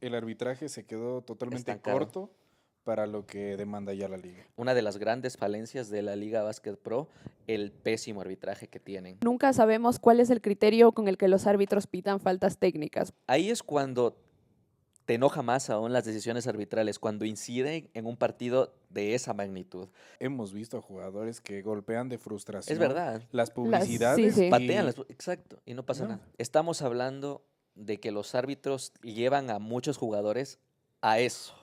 el arbitraje se quedó totalmente estancado. corto para lo que demanda ya la liga. Una de las grandes falencias de la Liga Básquet Pro, el pésimo arbitraje que tienen. Nunca sabemos cuál es el criterio con el que los árbitros pitan faltas técnicas. Ahí es cuando te enoja más aún las decisiones arbitrales, cuando inciden en un partido de esa magnitud. Hemos visto a jugadores que golpean de Es frustración verdad, las Sí, publicidades sí. patean y exacto, y no pasa no, nada. Estamos hablando de que los árbitros llevan a muchos jugadores a eso.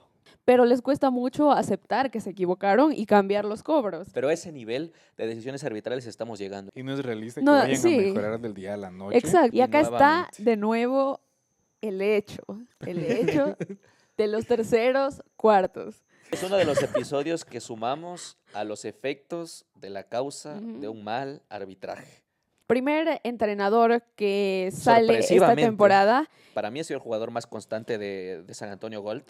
Pero les cuesta mucho aceptar que se equivocaron y cambiar los cobros. Pero a ese nivel de decisiones arbitrales estamos llegando. y no es realista que No, vayan a sí, mejorar del día a la noche. exacto. Y Y acá está nuevamente. de nuevo el hecho de los terceros cuartos. Es uno de los episodios que sumamos a los efectos de la causa de Ujú. un mal arbitraje. Primer entrenador que sale esta Sorpresivamente, temporada. para mí ha sido el jugador más constante de San Antonio Gold.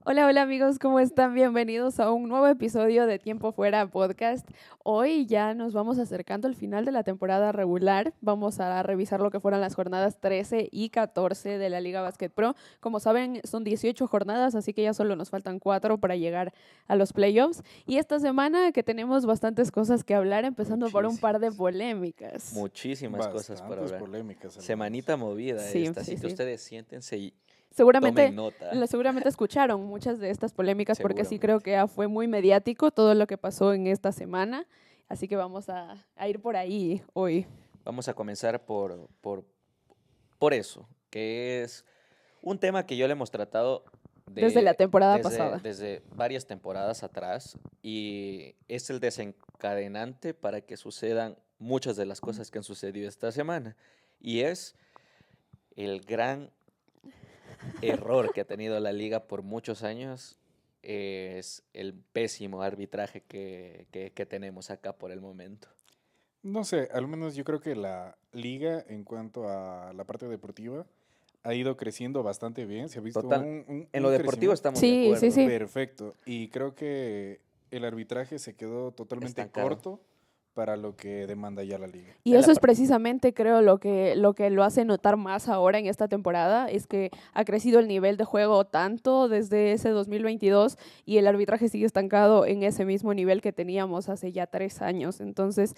Hola, hola amigos, ¿cómo están? Bienvenidos a un nuevo episodio de Tiempo Fuera Podcast. Hoy ya nos vamos acercando al final de la temporada regular. Vamos a revisar lo que fueron las jornadas 13 y 14 de la Liga Básquet Pro. Como saben, son 18 jornadas, así que ya solo nos faltan 4 para llegar a los playoffs. Y esta semana que tenemos bastantes cosas que hablar, empezando por un par de polémicas. Muchísimas cosas por Bastantes hablar. polémicas al menos. Semanita movida Sí, esta, sí, así que sí. ustedes siéntense y tomen Seguramente, nota. seguramente escucharon muchas de estas polémicas porque sí creo Seguramente. que fue muy mediático todo lo que pasó en esta semana. Así que vamos a ir por ahí hoy. Vamos a comenzar por eso, que es un tema que yo le hemos tratado Desde la temporada pasada. desde varias temporadas atrás y es el desencadenante para que sucedan muchas de las cosas que han sucedido esta semana. Y es el gran error que ha tenido la liga por muchos años, es el pésimo arbitraje que tenemos acá por el momento. No sé, al menos yo creo que la liga en cuanto a la parte deportiva ha ido creciendo bastante bien. Se ha visto Total, en lo un deportivo crecimiento estamos de Sí, sí, acuerdo. sí. perfecto. Y creo que el arbitraje se quedó totalmente Estancado. corto para lo que demanda ya la liga. Y En la eso es par- precisamente, creo, lo que lo hace notar más ahora en esta temporada, es que ha crecido el nivel de juego tanto desde ese 2022 y el arbitraje sigue estancado en ese mismo nivel que teníamos hace ya 3 años. Entonces,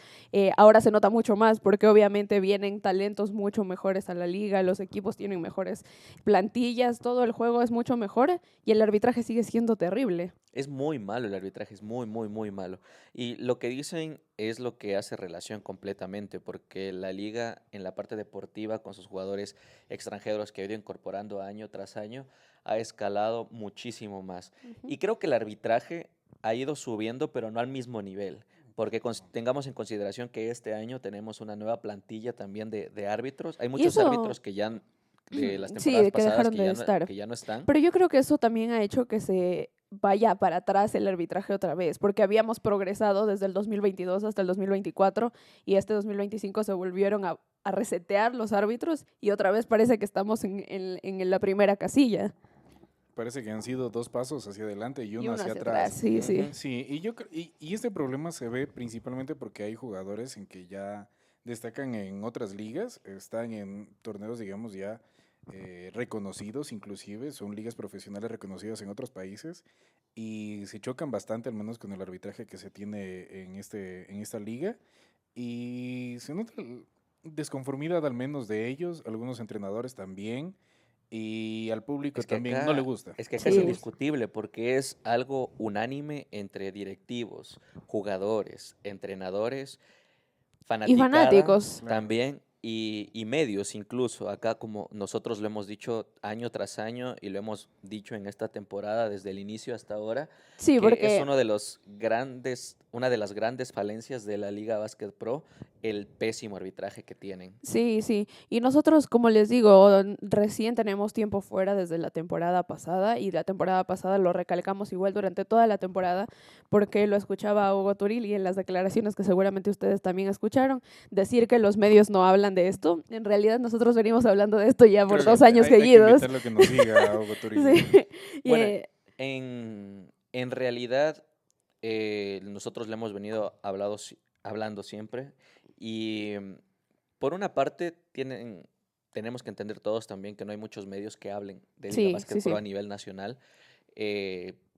ahora se nota mucho más porque obviamente vienen talentos mucho mejores a la liga, los equipos tienen mejores plantillas, todo el juego es mucho mejor y el arbitraje sigue siendo terrible. Es muy malo el arbitraje, es muy, muy, muy malo. Y lo que dicen es lo que hace relación completamente, porque la liga en la parte deportiva con sus jugadores extranjeros que ha ido incorporando año tras año ha escalado muchísimo más. Ujú. Y creo que el arbitraje ha ido subiendo, pero no al mismo nivel, porque tengamos en consideración que este año tenemos una nueva plantilla también de árbitros. Hay Y muchos eso, árbitros que ya de las sí, temporadas de que pasadas dejaron de estar. que ya no están. Pero yo creo que eso también ha hecho que se vaya para atrás el arbitraje otra vez, porque habíamos progresado desde el 2022 hasta el 2024 y este 2025 se volvieron a resetear los árbitros y otra vez parece que estamos en la primera casilla Parece que han sido dos pasos hacia adelante y y uno uno hacia hacia atrás, atrás. sí, sí. Ujú. Sí, y este problema se ve principalmente porque hay jugadores en que ya destacan en otras ligas, están en torneos, digamos, ya reconocidos, inclusive, son ligas profesionales reconocidas en otros países y se chocan bastante, al menos con el arbitraje que se tiene en esta liga y se nota desconformidad al menos de ellos, algunos entrenadores también y al público también no le gusta. Es que acá es Sí. indiscutible porque es algo unánime entre directivos, jugadores, entrenadores, Y fanaticada fanáticos. Claro. también y medios incluso. Acá como nosotros lo hemos dicho año tras año y lo hemos dicho en esta temporada desde el inicio hasta ahora, Sí, que es porque uno de los grandes, una de las grandes falencias de la Liga Básquet Pro, el pésimo arbitraje que tienen. sí, sí. Y nosotros, como les digo, recién tenemos tiempo fuera desde la temporada pasada y la temporada pasada lo recalcamos igual durante toda la temporada porque lo escuchaba a Hugo Turil y en las declaraciones que seguramente ustedes también escucharon, decir que los medios no hablan de esto. En realidad nosotros venimos hablando de esto ya por Creo que 2 años hay que seguidos. invitarlo a que nos diga, Hugo Turillo. Sí. Y, Bueno, en realidad nosotros le hemos venido hablando siempre y por una parte tienen tenemos que entender todos también que no hay muchos medios que hablen de Liga Sí, Básquet sí, Pro sí. a nivel nacional.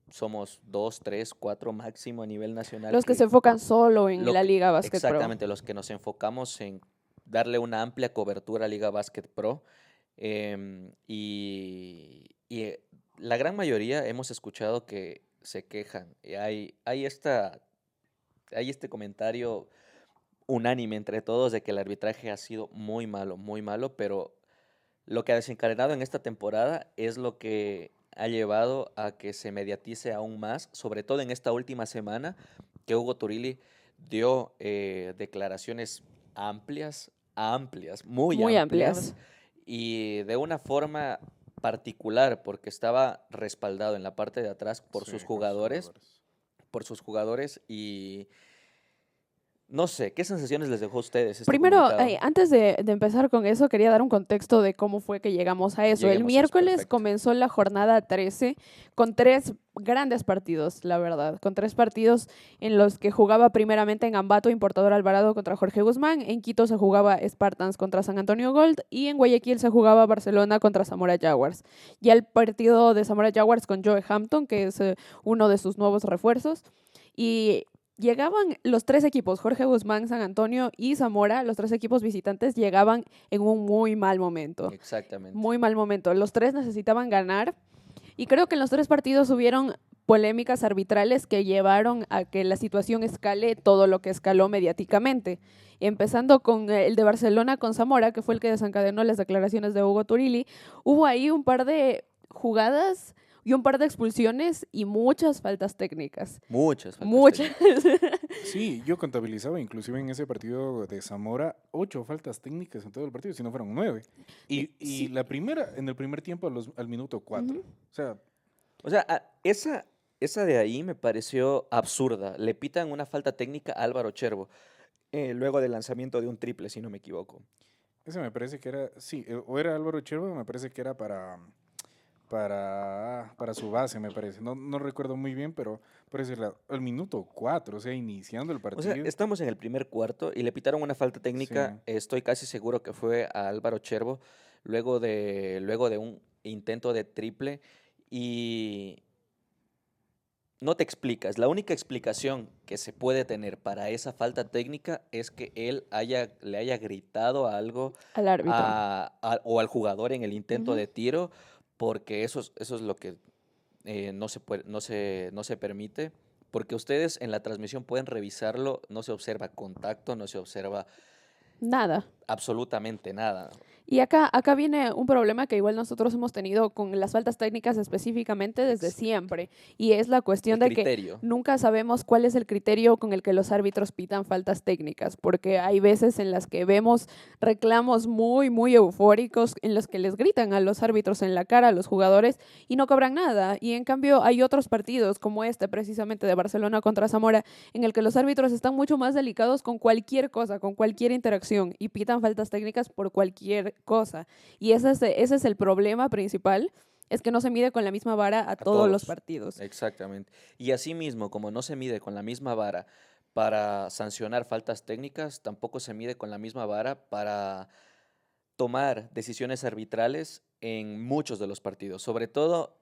Somos 2, 3, 4 máximo a nivel nacional Los que se enfocan solo en la Liga Básquet Pro. exactamente, los que nos enfocamos en darle una amplia cobertura a Liga Básquet Pro. La gran mayoría hemos escuchado que se quejan. Y hay este comentario unánime entre todos de que el arbitraje ha sido muy malo, pero lo que ha desencadenado en esta temporada es lo que ha llevado a que se mediatice aún más, sobre todo en esta última semana, que Hugo Turilli dio declaraciones muy Muy amplias, amplias. y de una forma particular, porque estaba respaldado en la parte de atrás Sí, con sus jugadores. por sus jugadores, y no sé, ¿qué sensaciones les dejó a ustedes este Primero, comunicado? antes de empezar con eso, quería dar un contexto de cómo fue que llegamos a eso. El Lleguemos a eso, miércoles perfecto. comenzó la jornada 13 con 3 grandes partidos, la verdad. Con 3 partidos en los que jugaba primeramente en Ambato, Importador Alvarado contra Jorge Guzmán. En Quito se jugaba Spartans contra San Antonio Gold. Y en Guayaquil se jugaba Barcelona contra Zamora Jaguars. Ya el partido de Zamora Jaguars con Joe Hampton, que es uno de sus nuevos refuerzos. Y llegaban los 3 equipos, Jorge Guzmán, San Antonio y Zamora, los 3 equipos visitantes llegaban en un muy mal momento. Exactamente. Muy mal momento. Los 3 necesitaban ganar y creo que en los 3 partidos hubieron polémicas arbitrales que llevaron a que la situación escale todo lo que escaló mediáticamente. Empezando con el de Barcelona con Zamora, que fue el que desencadenó las declaraciones de Hugo Turilli, hubo ahí un par de jugadas y un par de expulsiones y muchas faltas técnicas. Muchas faltas Muchas. técnicas. Sí, yo contabilizaba inclusive en ese partido de Zamora 8 faltas técnicas en todo el partido, si no fueron 9. Y Sí. la primera, en el primer tiempo al minuto 4. Ujú. O sea, O sea, esa de ahí me pareció absurda. Le pitan una falta técnica a Álvaro Chervo, luego del lanzamiento de un triple, si no me equivoco. ese me parece que era, sí, o era Álvaro Cherva, me parece que era para su base, me parece. No recuerdo muy bien, pero parece al minuto 4, o sea, iniciando el O sea, partido. estamos en el primer cuarto y le pitaron una falta técnica. Sí. Estoy casi seguro que fue a Álvaro Chervo, luego de un intento de triple, y no te explicas. La única explicación que se puede tener para esa falta técnica es que él le haya gritado algo Al árbitro. o al jugador en el intento Ujú. de tiro, porque eso es lo que no se permite. Porque ustedes en la transmisión pueden revisarlo, no se observa contacto, no se observa Nada. absolutamente nada. Y acá viene un problema que igual nosotros hemos tenido con las faltas técnicas específicamente desde siempre. Y es la cuestión El de que criterio. nunca sabemos cuál es el criterio con el que los árbitros pitan faltas técnicas. Porque hay veces en las que vemos reclamos muy eufóricos en los que les gritan a los árbitros en la cara, a los jugadores, y no cobran nada. Y en cambio hay otros partidos como este precisamente de Barcelona contra Zamora, en el que los árbitros están mucho más delicados con cualquier cosa, con cualquier interacción, y pitan faltas técnicas por cualquier cosa. Y ese es el problema principal, es que no se mide con la misma vara a todos los partidos. Exactamente. Y asimismo, como no se mide con la misma vara para sancionar faltas técnicas, tampoco se mide con la misma vara para tomar decisiones arbitrales en muchos de los partidos. Sobre todo,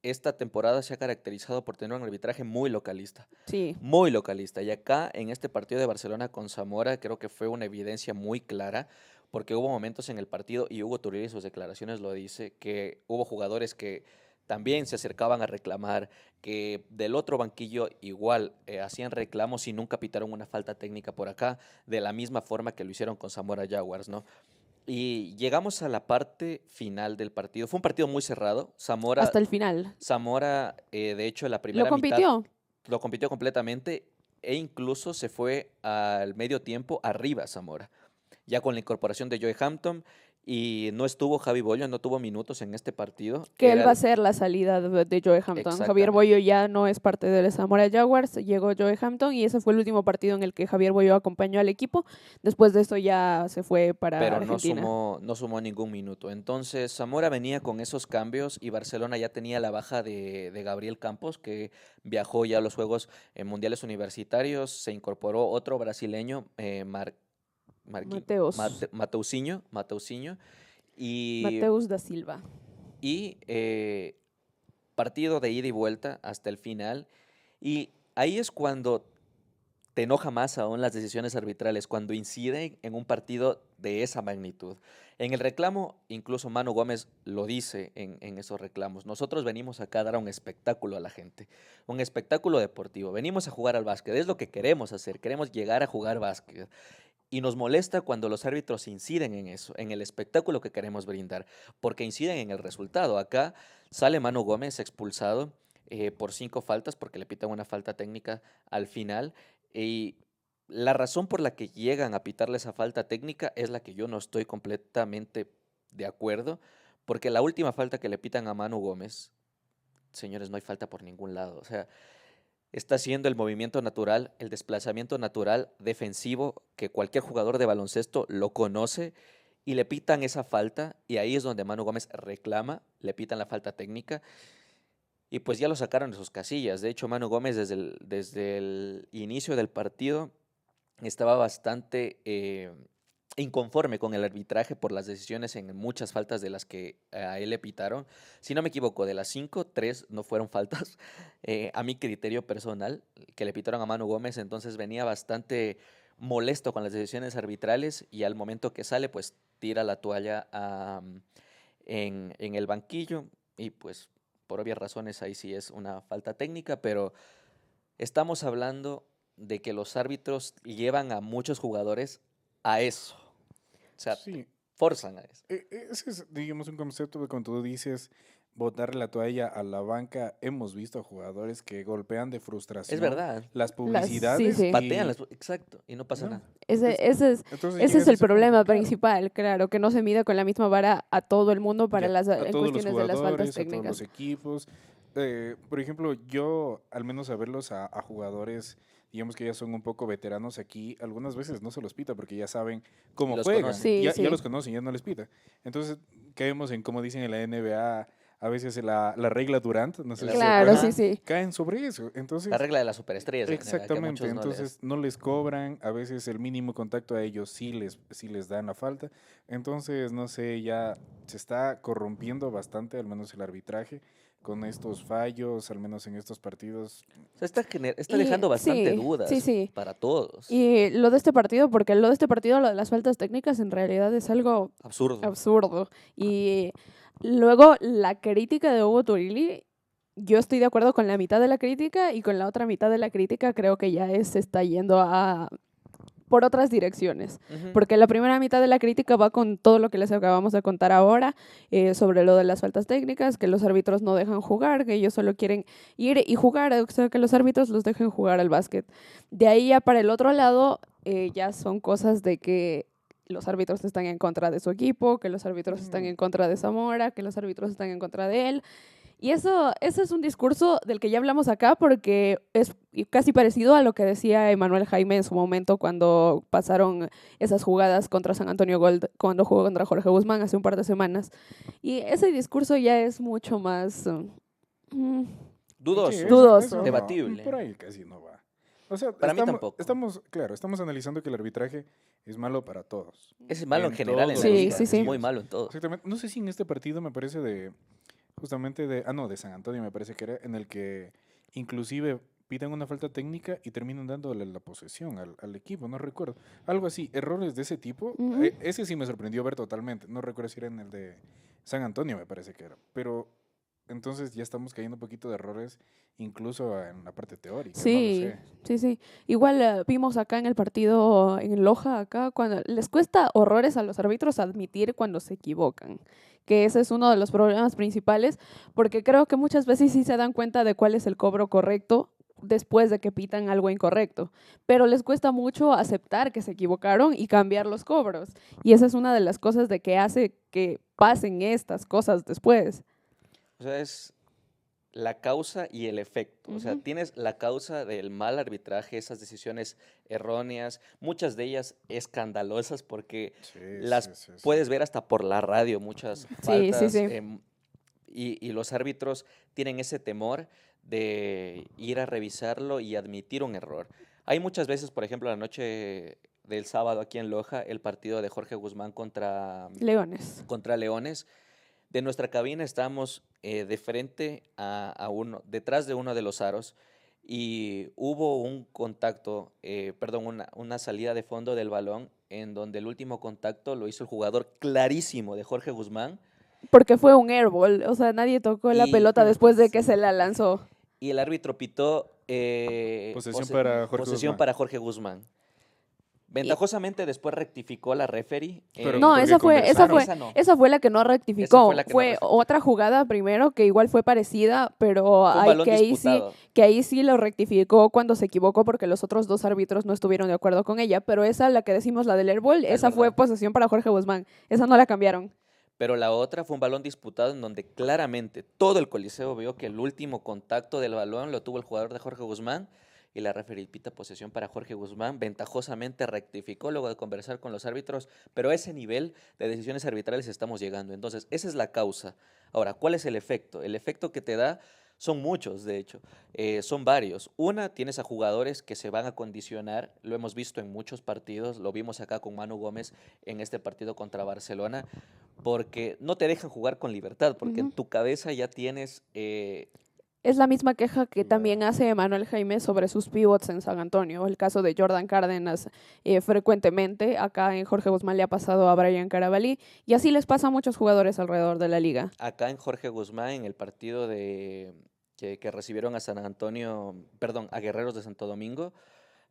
esta temporada se ha caracterizado por tener un arbitraje muy localista. Sí. Muy localista. Y acá, en este partido de Barcelona con Zamora, creo que fue una evidencia muy clara, porque hubo momentos en el partido, y Hugo Turilli en sus declaraciones lo dice, que hubo jugadores que también se acercaban a reclamar, que del otro banquillo igual hacían reclamos y nunca pitaron una falta técnica por acá, de la misma forma que lo hicieron con Zamora Jaguars, ¿no? Y llegamos a la parte final del partido. Fue un partido muy cerrado. Hasta el final. Zamora, de hecho, en la Lo primera mitad compitió. lo compitió completamente, e incluso se fue al medio tiempo arriba Zamora, ya con la incorporación de Joe Hampton, y no estuvo Javi Bollo, no tuvo minutos en este partido. Que él va a ser la salida de Joe Hampton. Javier Exactamente. Bollo ya no es parte de Zamora Jaguars, llegó Joe Hampton y ese fue el último partido en el que Javier Bollo acompañó al equipo. Después de eso ya se fue para Pero Argentina. no sumó ningún minuto. Entonces Zamora venía con esos cambios y Barcelona ya tenía la baja de Gabriel Campos, que viajó ya a los Juegos Mundiales Universitarios. Se incorporó otro brasileño, Mateus. Mateusinho, Y, Mateus da Silva. y partido de ida y vuelta hasta el final. Y ahí es cuando te enoja más aún las decisiones arbitrales, cuando inciden en un partido de esa magnitud. En el reclamo, incluso Manu Gómez lo dice en esos reclamos. Nosotros venimos acá a dar un espectáculo a la gente, un espectáculo deportivo. Venimos a jugar al básquet, es lo que queremos hacer, queremos llegar a jugar básquet. Y nos molesta cuando los árbitros inciden en eso, en el espectáculo que queremos brindar, porque inciden en el resultado. Acá sale Manu Gómez expulsado por 5 faltas, porque le pitan una falta técnica al final. Y la razón por la que llegan a pitarle esa falta técnica es la que yo no estoy completamente de acuerdo, porque la última falta que le pitan a Manu Gómez, señores, no hay falta por ningún lado. O sea, está haciendo el movimiento natural, el desplazamiento natural defensivo que cualquier jugador de baloncesto lo conoce y le pitan esa falta y ahí es donde Manu Gómez reclama, le pitan la falta técnica y pues ya lo sacaron de sus casillas. De hecho, Manu Gómez desde el inicio del partido estaba bastante inconforme con el arbitraje por las decisiones en muchas faltas de las que a él le pitaron. Si no me equivoco, de las 5, 3 no fueron faltas, a mi criterio personal, que le pitaron a Manu Gómez. Entonces venía bastante molesto con las decisiones arbitrales y al momento que sale, pues tira la toalla en el banquillo y pues por obvias razones ahí sí es una falta técnica, pero estamos hablando de que los árbitros llevan a muchos jugadores a eso. O sea, Sí, forzan a eso. ese es, digamos, un concepto de cuando tú dices botar la toalla a la banca. Hemos visto a jugadores que golpean de Es frustración verdad. las Sí, publicidades sí. Patean y exacto, y no pasa no, nada. Ese, es- ese es, entonces ese llegas es a el ese punto, problema claro, principal, claro, que no se mide con la misma vara a todo el mundo para ya, a en todos los cuestiones de las faltas jugadores, a todos los técnicas. equipos. Por ejemplo, yo, al menos a verlos a jugadores, digamos que ya son un poco veteranos aquí, algunas veces no se los pita porque ya saben Y cómo los juegan, conocen. Sí, ya sí. los conocen, ya no les pita. Entonces, caemos en, como dicen en la NBA, a veces la regla Durant, no sé si se Claro, acuerdan, sí, Ajá. sí. caen sobre eso. La Entonces, regla de las superestrellas de la NBA, que a exactamente, muchos no les. entonces no les cobran, a veces el mínimo contacto a ellos sí les dan la falta. Entonces, no sé, ya se está corrompiendo bastante, al menos el arbitraje, con estos fallos, al menos en estos partidos. O sea, está Y dejando bastante sí, sí, dudas sí. para todos. Y lo de este partido, porque lo de este partido, lo de las faltas técnicas, en realidad es algo Absurdo. absurdo. Y luego la crítica de Hugo Turilli, yo estoy de acuerdo con la mitad de la crítica y con la otra mitad de la crítica creo que ya se está yendo por otras direcciones. Ujú. Porque la primera mitad de la crítica va con todo lo que les acabamos de contar ahora sobre lo de las faltas técnicas, que los árbitros no dejan jugar, que ellos solo quieren ir y jugar, o sea, que los árbitros los dejen jugar al básquet. De ahí ya para el otro lado ya son cosas de que los árbitros están en contra de su equipo, que los árbitros están en contra de Zamora, que los árbitros están en contra de él. Y ese es un discurso del que ya hablamos acá porque es casi parecido a lo que decía Emanuel Jaime en su momento cuando pasaron esas jugadas contra San Antonio Gold, cuando jugó contra Jorge Guzmán hace un par de semanas. Y ese discurso ya es mucho más Dudoso. Sí, Dudoso. no, Debatible. por ahí casi no va. O sea, Para mí tampoco. claro, estamos analizando que el arbitraje es malo para todos. Es malo en En general en todos la los liga. Sí, sí, Es sí. muy malo en todo. Exactamente. No sé si en este partido me parece justamente de San Antonio me parece que era, en el que inclusive pitan una falta técnica y terminan dándole la posesión al equipo, no recuerdo. Algo así, errores de ese tipo, Ujú. ese sí me sorprendió ver totalmente. No recuerdo si era en el de San Antonio, me parece que era. Pero entonces ya estamos cayendo un poquito de errores, incluso en la parte teórica, no lo Sí, sé. sí, sí. Igual vimos acá en el partido en Loja, acá, cuando les cuesta horrores a los árbitros admitir cuando se equivocan, que ese es uno de los problemas principales, porque creo que muchas veces sí se dan cuenta de cuál es el cobro correcto después de que pitan algo incorrecto, pero les cuesta mucho aceptar que se equivocaron y cambiar los cobros. Y esa es una de las cosas de que hace que pasen estas cosas después. O sea, es la causa y el efecto. O sea, Ujú. tienes la causa del mal arbitraje, esas decisiones erróneas, muchas de ellas escandalosas porque Sí, las sí, sí, sí. puedes ver hasta por la radio, muchas Sí, sí, faltas. sí. Y los árbitros tienen ese temor de ir a revisarlo y admitir un error. Hay muchas veces, por ejemplo, la noche del sábado aquí en Loja, el partido de Jorge Guzmán Leones. contra Leones. De nuestra cabina estábamos de frente detrás de uno de los aros y hubo un contacto, una salida de fondo del balón en donde el último contacto lo hizo el jugador clarísimo de Jorge Guzmán Porque fue un airball, o sea, nadie tocó la y, pelota después de que se la lanzó. y el árbitro pitó Posesión para Jorge posesión Guzmán. para Jorge Guzmán. Ventajosamente después rectificó la referee. Pero No, porque esa no. esa fue la que no rectificó. Esa fue la que no rectificó. Otra jugada primero que igual fue parecida, pero Fue un balón ahí sí, disputado. que ahí sí lo rectificó cuando se equivocó porque los otros dos árbitros no estuvieron de acuerdo con ella. Pero esa, la que decimos, la del airball, Es esa fue verdad. posesión para Jorge Guzmán. Esa no la cambiaron. Pero la otra fue un balón disputado en donde claramente todo el coliseo vio que el último contacto del balón lo tuvo el jugador de Jorge Guzmán y la referee pita posesión para Jorge Guzmán. Ventajosamente rectificó luego de conversar con los árbitros, pero a ese nivel de decisiones arbitrales estamos llegando. Entonces, esa es la causa. Ahora, ¿cuál es el efecto? El efecto que te da son muchos, de hecho, son varios. Una, tienes a jugadores que se van a condicionar, lo hemos visto en muchos partidos, lo vimos acá con Manu Gómez en este partido contra Barcelona, porque no te dejan jugar con libertad, porque en Ujú. tu cabeza ya tienes Es la misma queja que Claro. también hace Manuel Jaime sobre sus pivots en San Antonio. El caso de Jordan Cárdenas frecuentemente. Acá en Jorge Guzmán le ha pasado a Brian Carabalí. Y así les pasa a muchos jugadores alrededor de la liga. acá en Jorge Guzmán, en el partido que recibieron a San Antonio, perdón, a Guerreros de Santo Domingo.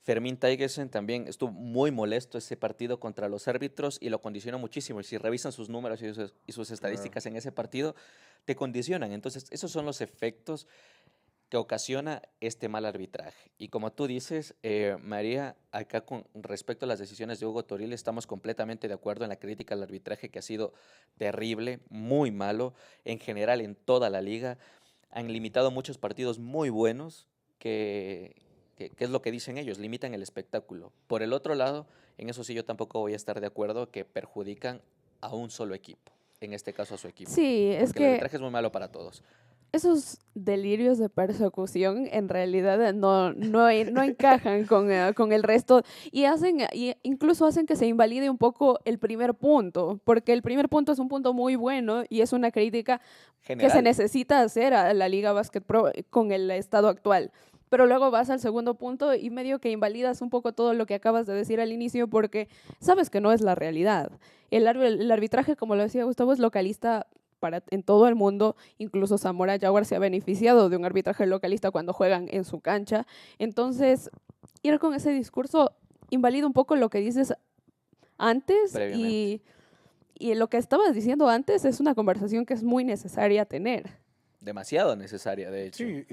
Fermín Taigesen también estuvo muy molesto ese partido contra los árbitros y lo condicionó muchísimo. Y si revisan sus números y sus estadísticas en ese partido, te condicionan. Entonces, esos son los efectos que ocasiona este mal arbitraje. Y como tú dices, María, acá con respecto a las decisiones de Hugo Toril, estamos completamente de acuerdo en la crítica al arbitraje que ha sido terrible, muy malo, en general en toda la liga. Han limitado muchos partidos muy buenos que es lo que dicen ellos, limitan el espectáculo. Por el otro lado, en eso sí yo tampoco voy a estar de acuerdo, que perjudican a un solo equipo, en este caso a su equipo. Sí, es Porque el que arbitraje es muy malo para todos. esos delirios de persecución en realidad no encajan con el resto y incluso hacen que se invalide un poco el primer punto, porque el primer punto es un punto muy bueno y es una crítica que se General, necesita hacer a la Liga Básquet Pro con el estado actual. Pero luego vas al segundo punto y medio que invalidas un poco todo lo que acabas de decir al inicio porque sabes que no es la realidad. El arbitraje, como lo decía Gustavo, es localista en todo el mundo. Incluso Zamora Jaguar se ha beneficiado de un arbitraje localista cuando juegan en su cancha. Entonces, ir con ese discurso invalida un poco lo que dices antes previamente. y lo que estabas diciendo antes es una conversación que es muy necesaria tener. Demasiado necesaria, de hecho. Sí,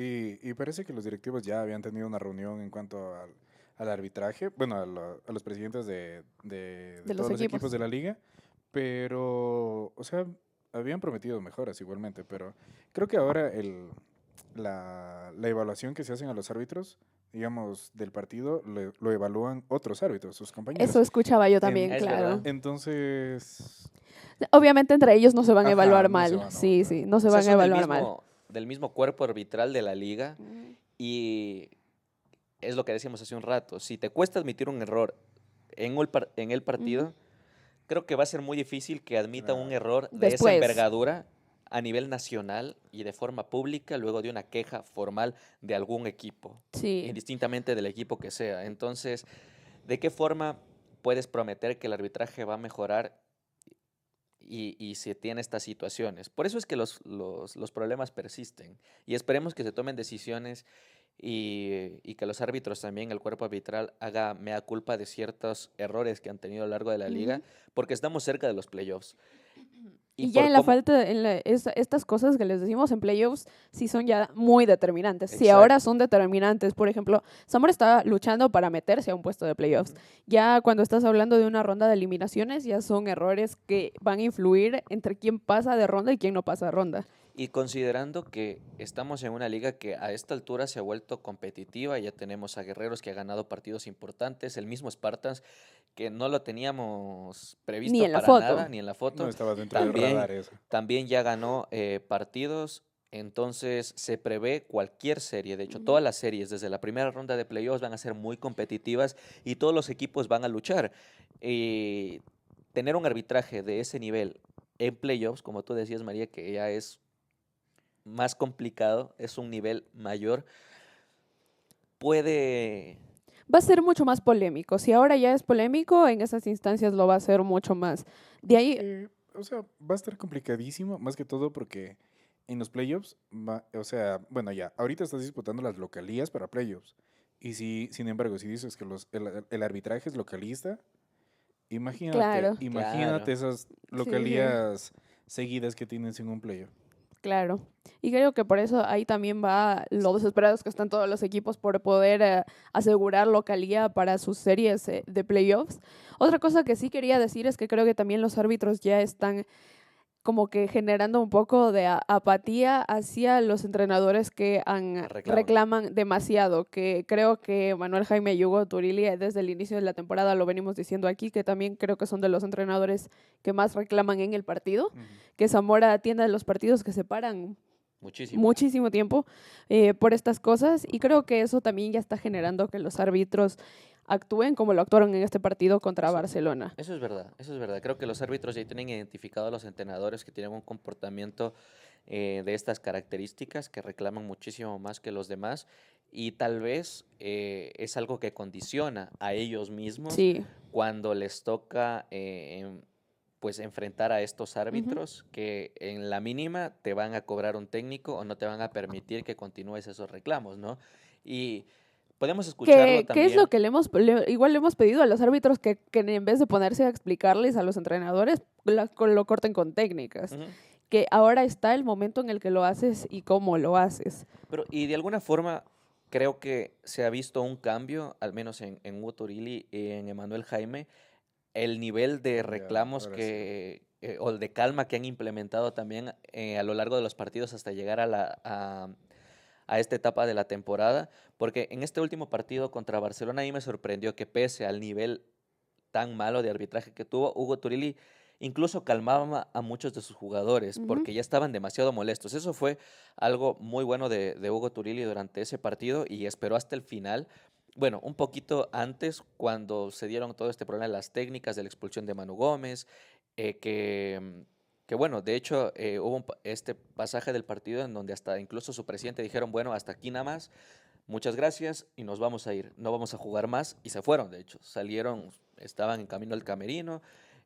y parece que los directivos ya habían tenido una reunión en cuanto al arbitraje, bueno, a los presidentes de los todos los equipos. equipos de la liga, pero, o sea, habían prometido mejoras igualmente, pero creo que ahora la evaluación que se hacen a los árbitros, digamos, del partido, lo evalúan otros árbitros, sus compañeros. Eso escuchaba yo también, Es claro. verdad. Entonces, Obviamente entre ellos no se van a Ajá, evaluar no se mal. van a Sí, evaluar. sí, no se O sea, van a son evaluar mal. del mismo cuerpo arbitral de la liga y es lo que decíamos hace un rato. Si te cuesta admitir un error en el partido, creo que va a ser muy difícil que admita un Claro. error de esa Después. envergadura a nivel nacional y de forma pública luego de una queja formal de algún equipo, Sí. indistintamente del equipo que sea. Entonces, ¿de qué forma puedes prometer que el arbitraje va a mejorar y se tiene estas situaciones? Por eso es que los problemas persisten y esperemos que se tomen decisiones y que los árbitros también, el cuerpo arbitral, haga mea culpa de ciertos errores que han tenido a lo largo de la liga, porque estamos cerca de los playoffs. Y ya por en la cómo- falta, estas cosas que les decimos en playoffs, sí son ya muy determinantes. Si ahora Exacto. son determinantes, por ejemplo, Zamora está luchando para meterse a un puesto de playoffs. Ya cuando estás hablando de una ronda de eliminaciones, ya son errores que van a influir entre quién pasa de ronda y quién no pasa de ronda. Y considerando que estamos en una liga que a esta altura se ha vuelto competitiva, ya tenemos a Guerreros que ha ganado partidos importantes, el mismo Spartans que no lo teníamos previsto Ni en la para foto. nada, ni en la foto. no estaba dentro del También, radar eso. también ya ganó partidos Entonces se prevé cualquier serie, de hecho todas las series desde la primera ronda de playoffs van a ser muy competitivas y todos los equipos van a luchar. Y tener un arbitraje de ese nivel en playoffs, como tú decías, María, que ya es más complicado, es un nivel mayor, puede... Va a ser mucho más polémico. Si ahora ya es polémico, en esas instancias lo va a ser mucho más. De ahí, O sea, va a estar complicadísimo, más que todo porque en los playoffs, o sea, bueno, ya, ahorita estás disputando las localías para playoffs. Y si, sin embargo, si dices que el arbitraje es localista, claro, imagínate Claro, esas sí, sí. localías seguidas que tienes en un playoff. Claro. Y creo que por eso ahí también va lo desesperados que están todos los equipos por poder asegurar localía para sus series de playoffs. Otra cosa que sí quería decir es que creo que también los árbitros ya están como que generando un poco de apatía hacia los entrenadores que reclaman. reclaman demasiado, que creo que Manuel Jaime y Hugo Turilli desde el inicio de la temporada lo venimos diciendo aquí, que también creo que son de los entrenadores que más reclaman en el partido, Ujú. que Zamora tiene los partidos que se paran Muchísimo. muchísimo tiempo por estas cosas y creo que eso también ya está generando que los árbitros actúen como lo actuaron en este partido contra Eso, Barcelona. eso es verdad, eso es verdad. Creo que los árbitros ya tienen identificado a los entrenadores que tienen un comportamiento de estas características, que reclaman muchísimo más que los demás, y tal vez es algo que condiciona a ellos mismos Sí. cuando les toca pues enfrentar a estos Ujú. árbitros que en la mínima te van a cobrar un técnico o no te van a permitir que continúes esos reclamos, ¿no? Y podemos escucharlo ¿Qué es lo también. que igual le hemos pedido a los árbitros que en vez de ponerse a explicarles a los entrenadores, lo corten con técnicas? Ujú. Que ahora está el momento en el que lo haces y cómo lo haces. Pero, y de alguna forma, creo que se ha visto un cambio, al menos en Hugo Torili y en Emanuel Jaime, el nivel de Ya, reclamos ahora sí. o de calma que han implementado también a lo largo de los partidos hasta llegar a esta etapa de la temporada, porque en este último partido contra Barcelona a mí me sorprendió que pese al nivel tan malo de arbitraje que tuvo, Hugo Turilli incluso calmaba a muchos de sus jugadores Ujú. porque ya estaban demasiado molestos. Eso fue algo muy bueno de Hugo Turilli durante ese partido y esperó hasta el final. Bueno, un poquito antes, cuando se dieron todo este problema de las técnicas, de la expulsión de Manu Gómez, que bueno, de hecho hubo este pasaje del partido en donde hasta incluso su presidente dijeron, bueno, hasta aquí nada más, muchas gracias y nos vamos a ir, no vamos a jugar más y se fueron, de hecho, salieron, estaban en camino al camerino,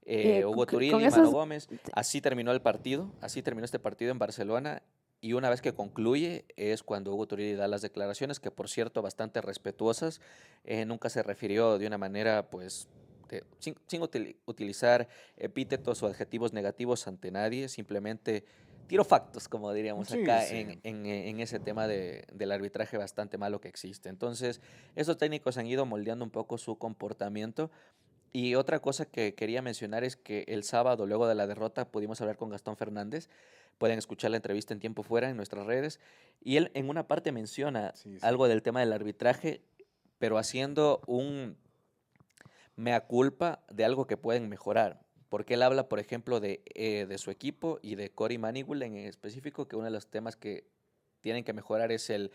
Hugo Con Turilli, Mano esas, Gómez, así terminó el partido, así terminó este partido en Barcelona y una vez que concluye es cuando Hugo Turilli da las declaraciones, que por cierto bastante respetuosas, nunca se refirió de una manera pues sin utilizar epítetos o adjetivos negativos ante nadie, simplemente tiro factos, como diríamos Sí, acá sí. en ese tema del arbitraje bastante malo que existe. Entonces, esos técnicos han ido moldeando un poco su comportamiento. Y otra cosa que quería mencionar es que el sábado, luego de la derrota, pudimos hablar con Gastón Fernández. Pueden escuchar la entrevista en tiempo fuera en nuestras redes. Y él en una parte menciona Sí, sí. algo del tema del arbitraje, pero haciendo un mea culpa de algo que pueden mejorar. Porque él habla, por ejemplo, de su equipo y de Cory Manigault en específico, que uno de los temas que tienen que mejorar es el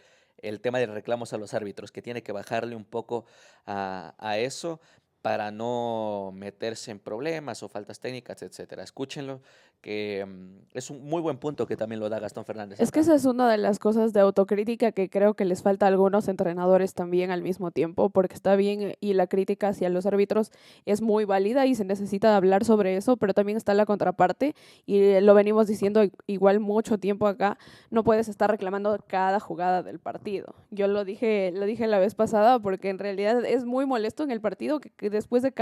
tema de reclamos a los árbitros, que tiene que bajarle un poco a eso para no meterse en problemas o faltas técnicas, etcétera. Escúchenlo, que es un muy buen punto que también lo da Gastón Fernández es que acá. esa es una de las cosas de autocrítica que creo que les falta a algunos entrenadores también al mismo tiempo, porque está bien y la crítica hacia los árbitros es muy válida y se necesita hablar sobre eso, pero también está la contraparte y lo venimos diciendo igual mucho tiempo acá, no puedes estar reclamando cada jugada del partido. Yo lo dije la vez pasada porque en realidad es muy molesto en el partido que después de Lo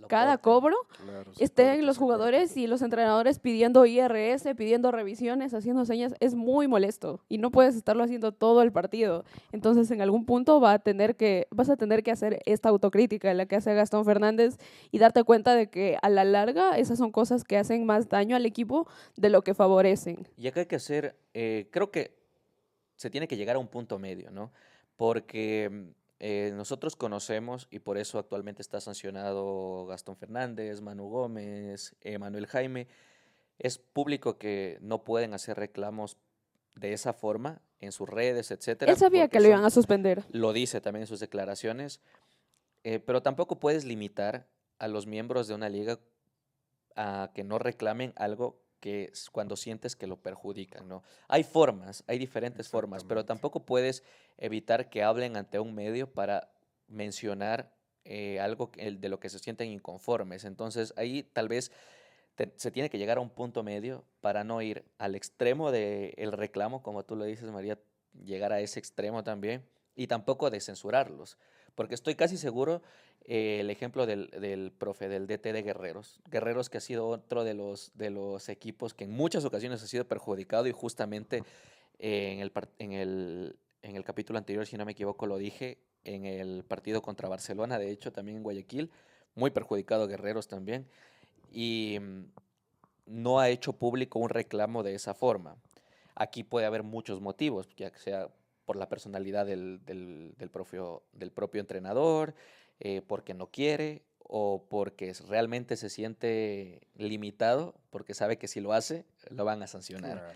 cada corten. cobro Claro, se estén corta, los se corta. jugadores y los entrenadores pidiendo IRS, pidiendo revisiones, haciendo señas, es muy molesto y no puedes estarlo haciendo todo el partido. Entonces, en algún punto vas a tener que hacer esta autocrítica, la que hace Gastón Fernández, y darte cuenta de que a la larga esas son cosas que hacen más daño al equipo de lo que favorecen. Y acá hay que hacer, creo que se tiene que llegar a un punto medio, ¿no? Porque nosotros conocemos, y por eso actualmente está sancionado Gastón Fernández, Manu Gómez, Manuel Jaime, es público que no pueden hacer reclamos de esa forma en sus redes, etcétera. Él sabía porque que lo iban son- a suspender. Lo dice también en sus declaraciones, pero tampoco puedes limitar a los miembros de una liga a que no reclamen algo que es cuando sientes que lo perjudican, ¿no? Hay formas, hay diferentes formas, pero Exactamente. tampoco puedes evitar que hablen ante un medio para mencionar algo de lo que se sienten inconformes. Entonces ahí tal vez se tiene que llegar a un punto medio para no ir al extremo del reclamo, como tú lo dices, María, llegar a ese extremo también, y tampoco de censurarlos, porque estoy casi seguro el ejemplo del profe, del DT de Guerreros. Guerreros que ha sido otro de los equipos que en muchas ocasiones ha sido perjudicado y justamente en el capítulo anterior, si no me equivoco, lo dije, en el partido contra Barcelona, de hecho, también en Guayaquil, muy perjudicado Guerreros también y no ha hecho público un reclamo de esa forma. Aquí puede haber muchos motivos, ya que sea por la personalidad del propio entrenador, porque no quiere o porque realmente se siente limitado, porque sabe que si lo hace, lo van a sancionar. Claro.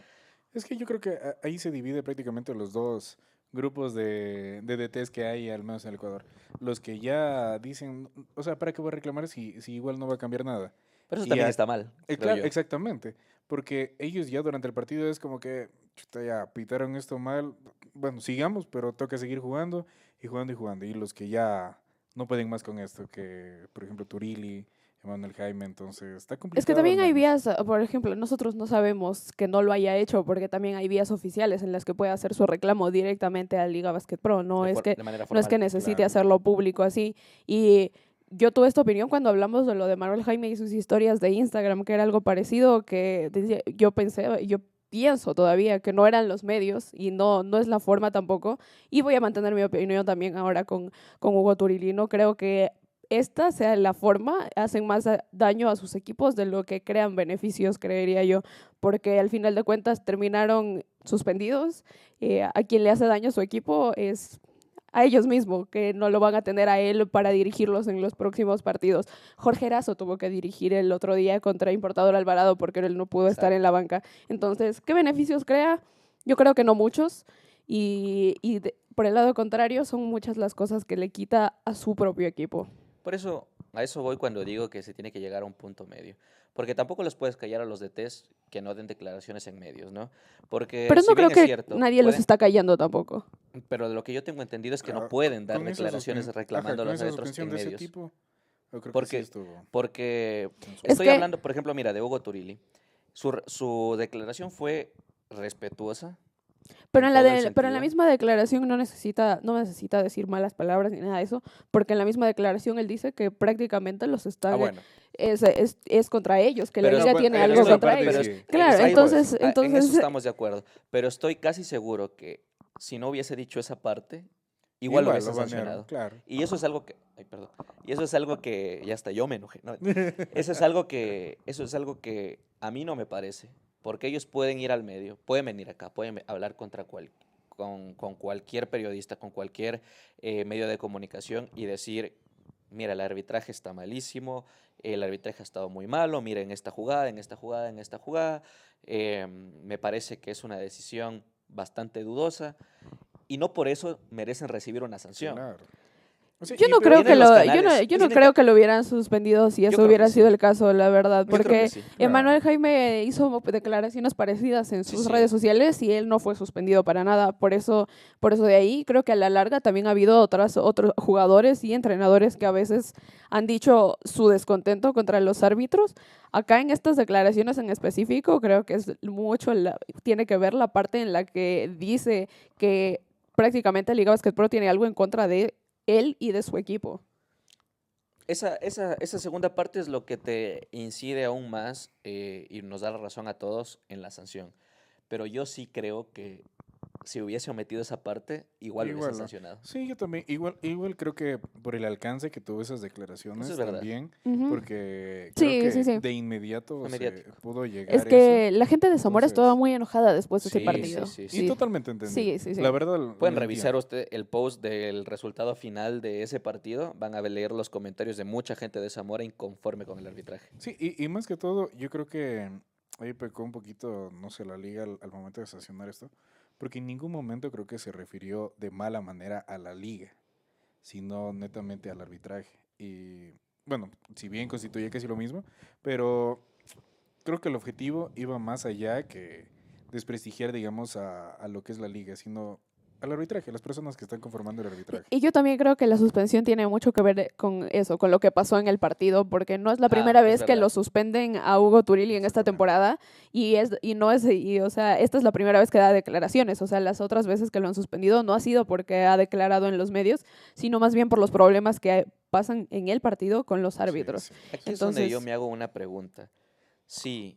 Es que yo creo que ahí se divide prácticamente los dos grupos de DTs que hay, al menos en el Ecuador. Los que ya dicen, o sea, ¿para qué voy a reclamar si igual no va a cambiar nada? Pero eso Y también está mal, creo claro, yo. exactamente, porque ellos ya durante el partido es como que, chuta, ya pitaron esto mal, bueno, sigamos, pero toca seguir jugando y jugando y jugando. Y los que ya no pueden más con esto, que por ejemplo Turili, Emanuel Jaime, entonces está Es que complicado al también hay menos. vías, por ejemplo, nosotros no sabemos que no lo haya hecho porque también hay vías oficiales en las que puede hacer su reclamo directamente a Liga Basket Pro. De manera No es que formal. necesite Claro. hacerlo público así. Y yo tuve esta opinión cuando hablamos de lo de Manuel Jaime y sus historias de Instagram, que era algo parecido, que yo pensé, yo pienso todavía que no eran los medios y no es la forma tampoco. Y voy a mantener mi opinión también ahora con Hugo Turilino. Creo que esta sea la forma, hacen más daño a sus equipos de lo que crean beneficios, creería yo, porque al final de cuentas terminaron suspendidos. A quien le hace daño a su equipo es a ellos mismos, que no lo van a tener a él para dirigirlos en los próximos partidos. Jorge Erazo tuvo que dirigir el otro día contra Importador Alvarado porque él no pudo estar en la Exacto. banca. Entonces, ¿qué beneficios crea? Yo creo que no muchos. Por el lado contrario, son muchas las cosas que le quita a su propio equipo. Por eso, a eso voy cuando digo que se tiene que llegar a un punto medio. Porque tampoco los puedes callar a los DTs que no den declaraciones en medios, ¿no? Porque Pero si no bien creo es que cierto, nadie los está callando tampoco. pero de lo que yo tengo entendido es que no Ah, pueden dar con esa declaraciones reclamando a con los esa árbitros suspensión en de ese medios. tipo, yo creo que sí Porque, estuvo porque Es estoy censurado. que hablando, por ejemplo, mira, de Hugo Turilli. Su declaración fue respetuosa en todo el Pero en la sentido. misma declaración no necesita decir malas palabras ni nada de eso, porque en la misma declaración él dice que prácticamente los Ah, están, bueno. es contra ellos, que la Pero, No, liga bueno, tiene en algo esa estoy, contra parte pero ellos. sí, Claro, esa ahí voy. parte sí. En eso entonces, estamos de acuerdo. Pero estoy casi seguro que si no hubiese dicho esa parte, igual lo Igual lo hubiesen banearon, sancionado. claro. Y eso es algo que, ay, perdón. Y eso es algo que, ya hasta yo me enojé. No, eso es algo que a mí no me parece. Porque ellos pueden ir al medio, pueden venir acá, pueden hablar con cualquier periodista, con cualquier medio de comunicación y decir, mira, el arbitraje está malísimo, el arbitraje ha estado muy malo, miren esta jugada, en esta jugada, en esta jugada. Me parece que es una decisión bastante dudosa y no por eso merecen recibir una sanción. Claro. Sí, yo y no pero creo que Tienen los yo no tienen creo que lo hubieran suspendido si yo eso creo que hubiera sido sí, el caso, la verdad, yo creo que porque sí, claro. Emmanuel Jaime hizo declaraciones parecidas en sí, sus sí, redes sociales y él no fue suspendido para nada. Por eso de ahí creo que a la larga también ha habido otros jugadores y entrenadores que a veces han dicho su descontento contra los árbitros. Acá en estas declaraciones en específico creo que es mucho tiene que ver la parte en la que dice que prácticamente Liga Basket Pro tiene algo en contra de él y de su equipo. esa segunda parte es lo que te incide aún más y nos da la razón a todos en la sanción. Pero yo sí creo que si hubiese omitido esa parte, igual lo hubiesen Igual, ¿no? sancionado. Sí, yo también, igual creo que por el alcance que tuvo esas Eso es declaraciones verdad. también, Ujú. porque creo Sí, sí, que sí. de inmediato Fue se mediático. pudo Es llegar eso, que la gente de Zamora estaba entonces, muy enojada después de ese Sí, sí, sí, partido. sí, y sí. Sí, totalmente entendible. sí, sí, La sí. verdad Pueden lo revisar entiendo. usted el post del resultado final de ese partido. Van a leer los comentarios de mucha gente de Zamora inconforme con el arbitraje. Sí, y más que todo, yo creo que ahí pecó un poquito, no sé, la liga al momento de sancionar esto, porque en ningún momento creo que se refirió de mala manera a la liga, sino netamente al arbitraje. Y bueno, si bien constituye casi lo mismo, pero creo que el objetivo iba más allá que desprestigiar, digamos, a lo que es la liga, sino al arbitraje, a las personas que están conformando el arbitraje. Y yo también creo que la suspensión tiene mucho que ver con eso, con lo que pasó en el partido, porque no es la primera Es vez que lo verdad. suspenden a Hugo Turilli en esta Exactamente. temporada o sea, esta es la primera vez que da declaraciones, o sea, las otras veces que lo han suspendido no ha sido porque ha declarado en los medios, sino más bien por los problemas que pasan en el partido con los Sí, árbitros. sí. Aquí es donde yo Entonces, me hago una pregunta. Si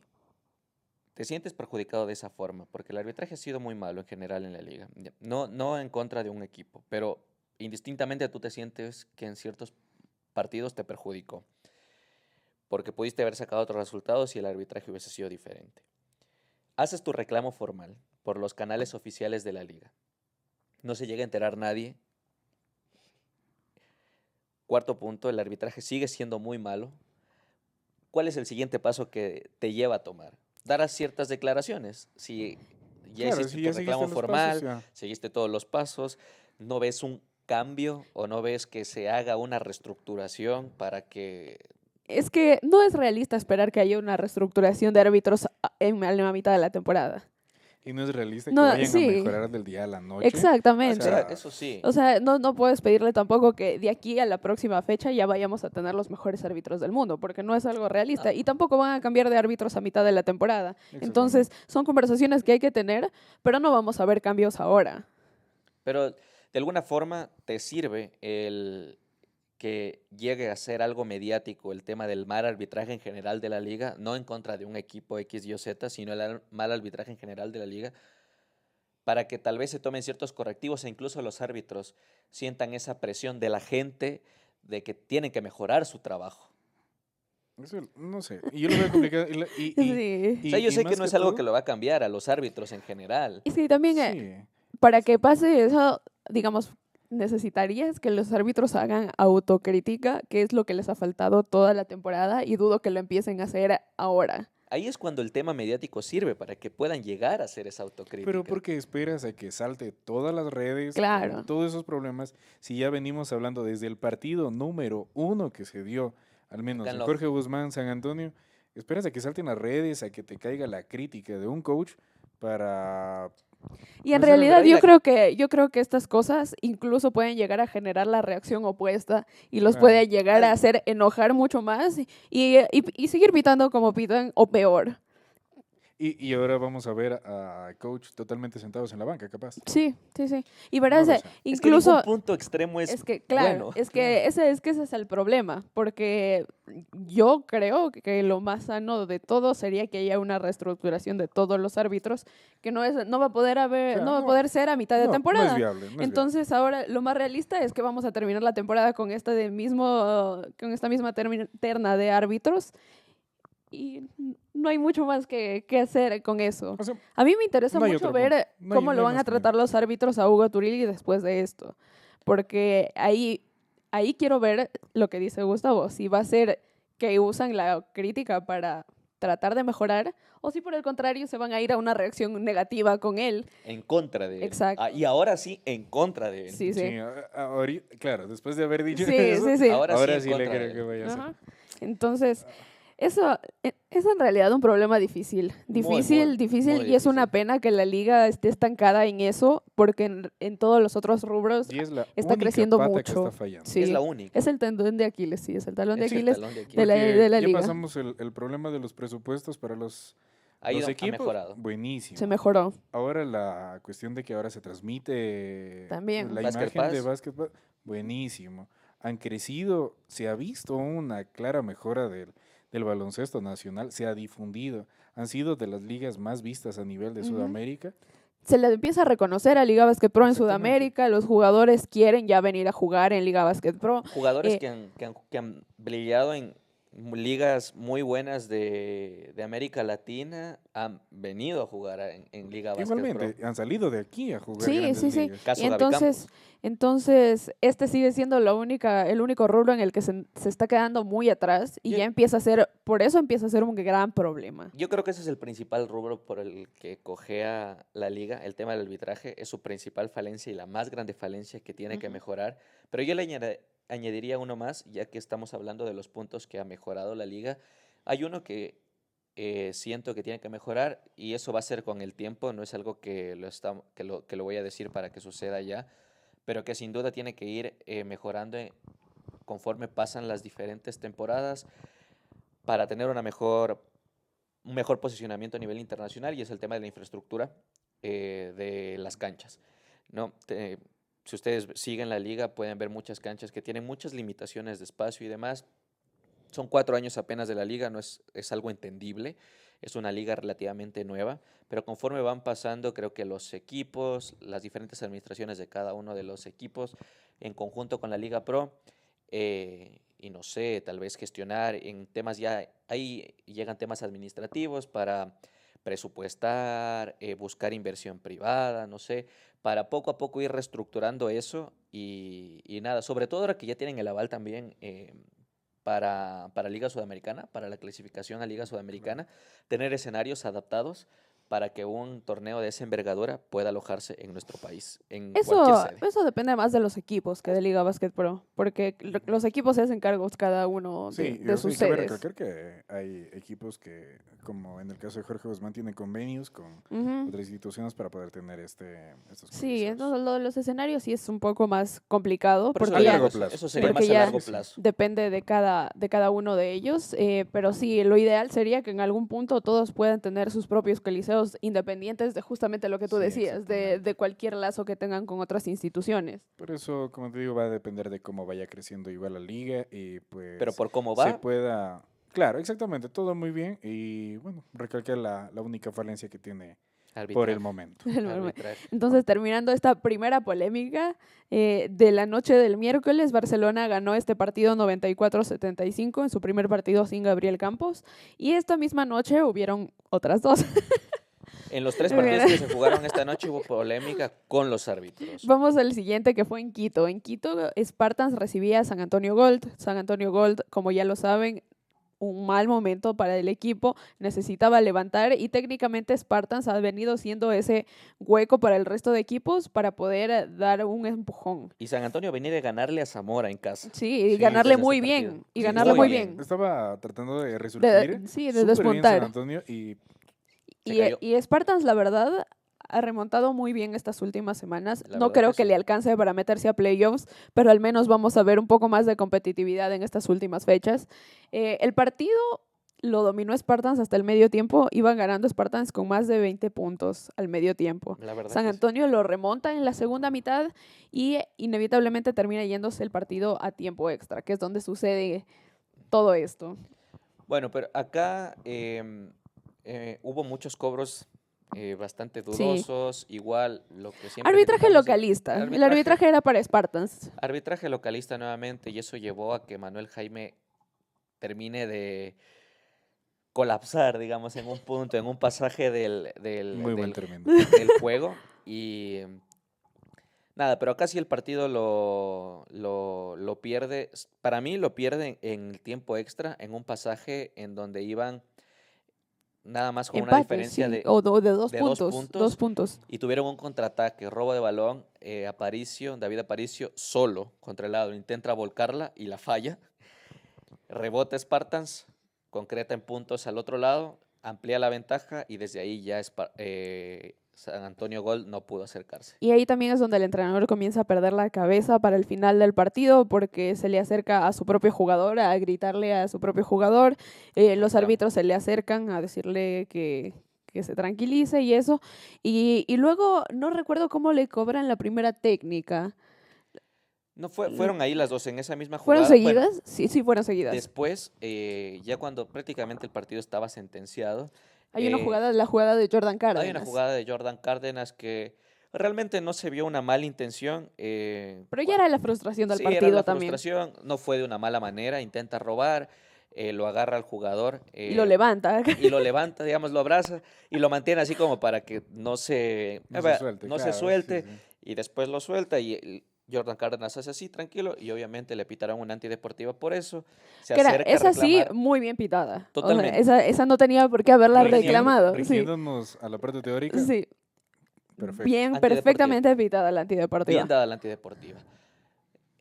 te sientes perjudicado de esa forma, porque el arbitraje ha sido muy malo en general en la liga, ya, no en contra de un equipo, pero indistintamente tú te sientes que en ciertos partidos te perjudicó, porque pudiste haber sacado otros resultados si el arbitraje hubiese sido diferente. Haces tu reclamo formal por los canales oficiales de la liga. No se llega a enterar nadie. Cuarto punto, el arbitraje sigue siendo muy malo. ¿Cuál es el siguiente paso que te lleva a tomar? Darás ciertas declaraciones. Si ya Claro, hiciste si tu ya seguiste reclamo los pasos, formal, ya. seguiste todos los pasos, no ves un cambio o no ves que se haga una reestructuración para que... es que no es realista esperar que haya una reestructuración de árbitros en la mitad de la temporada. Y no es realista que No, vayan a sí, mejorar del día a la noche. O exactamente. sea, Eso sí, O sea, no puedes pedirle tampoco que de aquí a la próxima fecha ya vayamos a tener los mejores árbitros del mundo, porque no es algo realista. Y no, tampoco van a cambiar de árbitros a mitad de la temporada. Entonces, exactamente. son conversaciones que hay que tener, pero no vamos a ver cambios ahora. pero de alguna forma te sirve el que llegue a ser algo mediático el tema del mal arbitraje en general de la liga, no en contra de un equipo X, Y o Z, sino el mal arbitraje en general de la liga, para que tal vez se tomen ciertos correctivos e incluso los árbitros sientan esa presión de la gente de que tienen que mejorar su trabajo. Eso, no sé. Y yo lo veo complicado. Sí. O sea, yo Y sé que más no que es algo que todo, lo va a cambiar a los árbitros en general. Y sí, también sí. para que pase eso, digamos, necesitarías que los árbitros hagan autocrítica, que es lo que les ha faltado toda la temporada, y dudo que lo empiecen a hacer ahora. Ahí es cuando el tema mediático sirve para que puedan llegar a hacer esa Pero autocrítica. ¿por qué esperas a que salte todas las redes con Claro. todos esos problemas si ya venimos hablando desde el partido número 1 que se dio, al menos Acá en en la Jorge Guzmán, San Antonio? Esperas a que salten las redes, a que te caiga la crítica de un coach para Y en hacer algo. realidad Pero ahí la... yo creo que estas cosas incluso pueden llegar a generar la reacción opuesta y los Claro. puede llegar a hacer enojar mucho más y seguir pitando como pitan o peor. Y ahora vamos a ver a coach totalmente sentados en la banca, capaz. Sí, sí, sí. Y No verás, lo sé. Es que ningún incluso punto extremo es es que, claro, bueno. es que ese es el problema, porque yo creo que lo más sano de todo sería que haya una reestructuración de todos los árbitros, que no va a poder haber, Claro, no va a no, poder ser a mitad de no es temporada. viable, no es viable. Entonces ahora lo más realista es que vamos a terminar la temporada con con esta misma terna de árbitros y no hay mucho más que hacer con eso. O sea, A mí me interesa no hay mucho otro punto. ver cómo No lo hay van más a camino. tratar los árbitros a Hugo Turilli después de esto, porque ahí quiero ver lo que dice Gustavo, si va a ser que usan la crítica para tratar de mejorar o si por el contrario se van a ir a una reacción negativa con él. En contra de él. Exacto. Y ahora sí, en contra de él. Sí, sí. Sí, claro, después de haber dicho Sí, eso, sí, sí. Ahora sí, ahora en sí le contra de creo él. que vaya a ser. Ajá. Entonces, eso es en realidad un problema difícil. Muy, Difícil, muy y es una difícil. pena que la liga esté estancada en eso, porque en todos los otros rubros Y es la está única creciendo pata que está mucho. fallando. Sí, Es la única. es el tendón de Aquiles, sí, es el talón de Es el Aquiles talón de de Aquiles. Porque la ya liga. pasamos el problema de los presupuestos para los Ha equipos. mejorado. Buenísimo. Se mejoró Ahora la cuestión de que ahora se transmite también. la Basket imagen de Pass. básquetbol, buenísimo. Han crecido, se ha visto una clara mejora del baloncesto nacional, se ha difundido. Han sido de las ligas más vistas a nivel de Ujú. Sudamérica. Se le empieza a reconocer a Liga Basket Pro en Exactamente. Sudamérica, los jugadores quieren ya venir a jugar en Liga Basket Pro. Jugadores Eh, que han brillado en ligas muy buenas de América Latina han venido a jugar en Liga Básquet Pro. Igualmente, han salido de aquí a jugar Sí, grandes sí, sí. ligas. Y Caso Gaby Campos. entonces, este sigue siendo el único rubro en el que se está quedando muy atrás y Yo- ya empieza a ser, por eso empieza a ser un gran problema. Yo creo que ese es el principal rubro por el que cojea la liga. El tema del arbitraje es su principal falencia y la más grande falencia que tiene que Ujú. mejorar. Pero yo le añadiría uno más, ya que estamos hablando de los puntos que ha mejorado la liga. Hay uno que siento que tiene que mejorar y eso va a ser con el tiempo. No es algo que lo voy a decir para que suceda ya, pero que sin duda tiene que ir mejorando conforme pasan las diferentes temporadas para tener un mejor posicionamiento a nivel internacional, y es el tema de la infraestructura de las canchas, ¿no? Si ustedes siguen la liga pueden ver muchas canchas que tienen muchas limitaciones de espacio y demás. Son 4 años apenas de la liga, no es algo entendible, es una liga relativamente nueva, pero conforme van pasando, creo que los equipos, las diferentes administraciones de cada uno de los equipos, en conjunto con la Liga Pro, y no sé, tal vez gestionar en temas ya, ahí llegan temas administrativos para presupuestar, buscar inversión privada, no sé, para poco a poco ir reestructurando eso y nada, sobre todo ahora que ya tienen el aval también para Liga Sudamericana, para la clasificación a Liga Sudamericana, tener escenarios adaptados para que un torneo de esa envergadura pueda alojarse en nuestro país, en cualquier sede. Eso depende más de los equipos que de Liga Básquet Pro, porque los equipos se hacen cargos cada uno Sí, de sí, sus cabe sedes. recalcar que hay equipos que, como en el caso de Jorge Guzmán, tienen convenios con Ujú. otras instituciones para poder tener estos Sí, coliseos. entonces lo de los escenarios sí es un poco más complicado, Por eso porque le A ya digo, largo plazo. eso sería porque más a ya largo Sí, sí. plazo. depende de cada uno de ellos, pero sí, lo ideal sería que en algún punto todos puedan tener sus propios coliseos independientes de justamente lo que tú Sí, decías, exactamente. de cualquier lazo que tengan con otras instituciones. Por eso, como te digo, va a depender de cómo vaya creciendo igual la liga y Pero pues por cómo se va, pueda... Claro, exactamente, todo muy bien y bueno, recalcar la única falencia que tiene por el arbitraje, momento. arbitraje. Entonces, terminando esta primera polémica de la noche del miércoles, Barcelona ganó este partido 94-75 en su primer partido sin Gabriel Campos. Y esta misma noche hubieron otras dos. En los 3 partidos Mira. que se jugaron esta noche hubo polémica con los árbitros. Vamos al siguiente que fue en Quito. En Quito, Spartans recibía a San Antonio Gold. San Antonio Gold, como ya lo saben, un mal momento para el equipo, necesitaba levantar y técnicamente Spartans ha venido siendo ese hueco para el resto de equipos para poder dar un empujón. Y San Antonio venía de ganarle a Zamora en casa. Sí, y Sí, ganarle antes de muy este partido. bien, y Sí, ganarle muy muy bien. bien. Estaba tratando de resurgir Sí, de súper bien San despuntar. Antonio y Se cayó. Y Spartans, la verdad, ha remontado muy bien estas últimas semanas. La No verdad creo que que sí. le alcance para meterse a playoffs, pero al menos vamos a ver un poco más de competitividad en estas últimas fechas. El partido lo dominó Spartans hasta el medio tiempo. Iban ganando Spartans con más de 20 puntos al medio tiempo. La verdad San que sí. Antonio lo remonta en la segunda mitad y inevitablemente termina yéndose el partido a tiempo extra, que es donde sucede todo esto. Bueno, pero acá hubo muchos cobros bastante Sí. dudosos. Igual lo que siempre Arbitraje criticamos del localista. El arbitraje era para Spartans. arbitraje localista nuevamente, y eso llevó a que Manuel Jaime termine de colapsar, digamos, en un punto, en un pasaje muy buen término. del juego. Y nada, pero acá sí el partido lo pierde. Para mí lo pierde en el tiempo extra, en un pasaje en donde iban nada más con una Empate, diferencia sí. de De dos de 2 puntos. puntos. 2 puntos. y tuvieron un contraataque, robo de balón, David Aparicio, solo contra el lado, intenta volcarla y la falla. Rebota Spartans, concreta en puntos al otro lado, amplía la ventaja y desde ahí ya San Antonio Gold no pudo acercarse. Y ahí también es donde el entrenador comienza a perder la cabeza para el final del partido porque se le acerca a su propio jugador, a gritarle a su propio jugador. Los Claro. árbitros se le acercan a decirle que se tranquilice y eso. Y luego no recuerdo cómo le cobran la primera técnica. No fueron ahí las dos en esa misma ¿Fueron jugada. Bueno, seguidas? Sí, sí, fueron seguidas. después, ya cuando prácticamente el partido estaba sentenciado, Hay una eh, jugada, la jugada de Jordan Cárdenas. hay una jugada de Jordan Cárdenas que realmente no se vio una mala intención. Pero ya era la frustración del Sí, era partido la también. frustración, no fue de una mala manera, intenta robar, lo agarra al jugador. Y lo levanta. Y lo levanta, digamos, lo abraza y lo mantiene así como para que no se suelte, no se claro, sí, suelte sí. y después lo suelta y Jordan Cárdenas hace así, tranquilo, y obviamente le pitaron una antideportiva por eso. Se Que era, acerca a esa sí, reclamar. muy bien pitada. O sea, Totalmente. esa no tenía por qué haberla reclamado. Sí, Rigiéndonos a la parte teórica, sí. perfecto. Bien, Antideportiva. perfectamente pitada la antideportiva. Bien dada la antideportiva.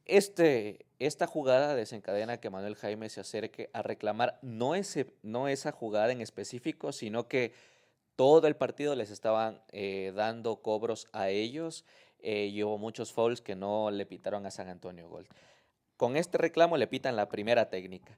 Esta jugada desencadena que Manuel Jaime se acerque a reclamar no esa jugada en específico, sino que todo el partido les estaban dando cobros a ellos y hubo muchos fouls que no le pitaron a San Antonio Gold. Con este reclamo le pitan la primera técnica.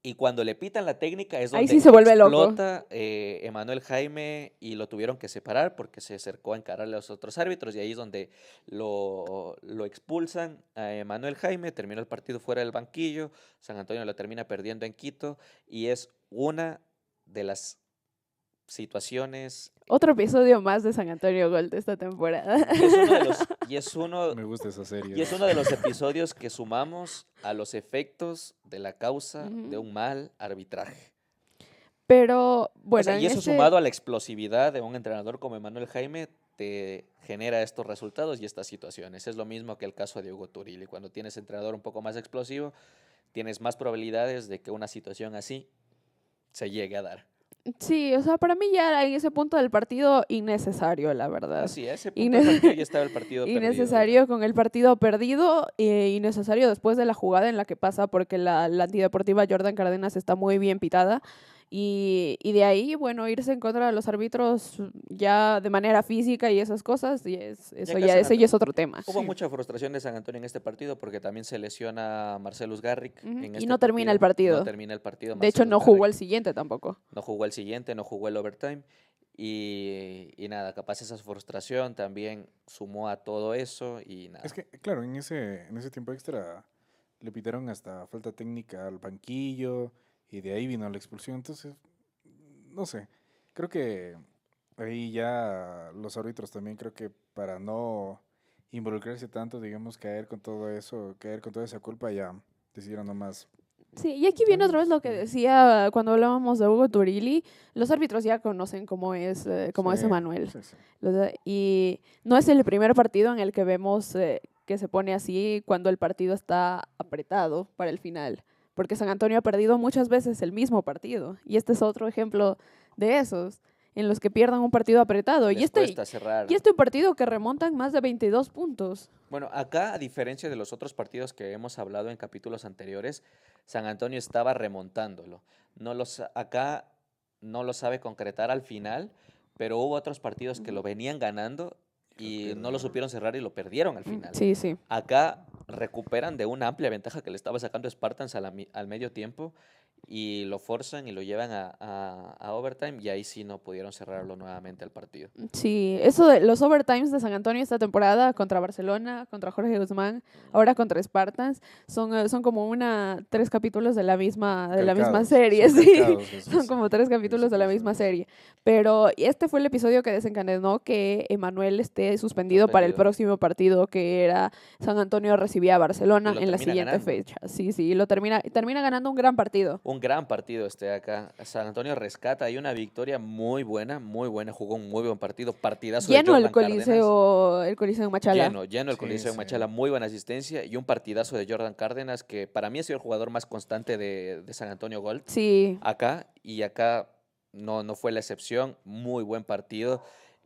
Y cuando le pitan la técnica es Ahí donde sí se vuelve loco. explota Emanuel Jaime y lo tuvieron que separar porque se acercó a encararle a los otros árbitros y ahí es donde lo expulsan a Emanuel Jaime, terminó el partido fuera del banquillo, San Antonio lo termina perdiendo en Quito y es una de las situaciones Otro episodio más de San Antonio Gold esta temporada. y es uno Me gusta esa serie. y es uno de los episodios que sumamos a los efectos de la causa de Ujú. un mal arbitraje. Pero bueno, O sea, y en eso este... sumado a la explosividad de un entrenador como Emanuel Jaime te genera estos resultados y estas situaciones. Es lo mismo que el caso de Hugo Turilli. Cuando tienes entrenador un poco más explosivo, tienes más probabilidades de que una situación así se llegue a dar. Sí, o sea, para mí ya en ese punto del partido innecesario, la verdad. Así, a ese punto del partido ya estaba el partido perdido. Innecesario con el partido perdido, innecesario después de la jugada en la que pasa porque la antideportiva Jordan Cárdenas está muy bien pitada y de ahí, bueno, irse en contra de los árbitros ya de manera física y esas cosas, y eso acá ya, San ese ya es otro tema. Hubo Sí. mucha frustración de San Antonio en este partido porque también se lesiona Marcelus Garrick Ujú, en y este no termina el partido. No termina el partido. De hecho, Marcellus no jugó Garrick. el siguiente tampoco. No jugó el siguiente, no jugó el overtime. Y nada, capaz esa frustración también sumó a todo eso y nada. Es que, claro, en ese tiempo extra le pitaron hasta falta técnica al banquillo y de ahí vino la expulsión. Entonces, no sé, creo que ahí ya los árbitros también creo que para no involucrarse tanto, digamos, caer con todo eso, caer con toda esa culpa, ya decidieron nomás. Sí, y aquí viene otra vez lo que Sí. decía cuando hablábamos de Hugo Turilli. Los árbitros ya conocen cómo es Sí, Emanuel. sí, sí. Y no es el primer partido en el que vemos que se pone así cuando el partido está apretado para el final. Porque San Antonio ha perdido muchas veces el mismo partido. Y este es otro ejemplo de esos, en los que pierdan un partido apretado. Les cuesta cerrar. Y este partido que remontan más de 22 puntos. Bueno, acá, a diferencia de los otros partidos que hemos hablado en capítulos anteriores, San Antonio estaba remontándolo. Acá no lo sabe concretar al final, pero hubo otros partidos que lo venían ganando y no lo supieron cerrar y lo perdieron al final. Sí, sí. Acá recuperan de una amplia ventaja que le estaba sacando Spartans al medio tiempo y lo forzan y lo llevan a overtime y ahí sí no pudieron cerrarlo nuevamente al partido. Sí, eso de los overtimes de San Antonio esta temporada contra Barcelona, contra Jorge Guzmán, ahora contra Spartans, son como 3 capítulos de la misma Calcados, serie, son sí. calcados esos- Son como 3 capítulos de la misma episodios. serie. Pero este fue el episodio que desencadenó que Emanuel esté suspendido para el Suspendido. próximo partido, que era San Antonio recibía a Barcelona Y lo en la termina siguiente ganando. fecha. Sí, sí, y termina ganando un gran partido. Un gran partido acá. San Antonio rescata. Hay una victoria muy buena, muy buena. Jugó un muy buen partido. Partidazo de Lleno Jordan el Coliseo en Machala. Lleno el Sí, Coliseo en sí. Machala. Muy buena asistencia. Y un partidazo de Jordan Cárdenas, que para mí ha sido el jugador más constante de San Antonio Gold. Sí, Acá. Y acá no fue la excepción. Muy buen partido.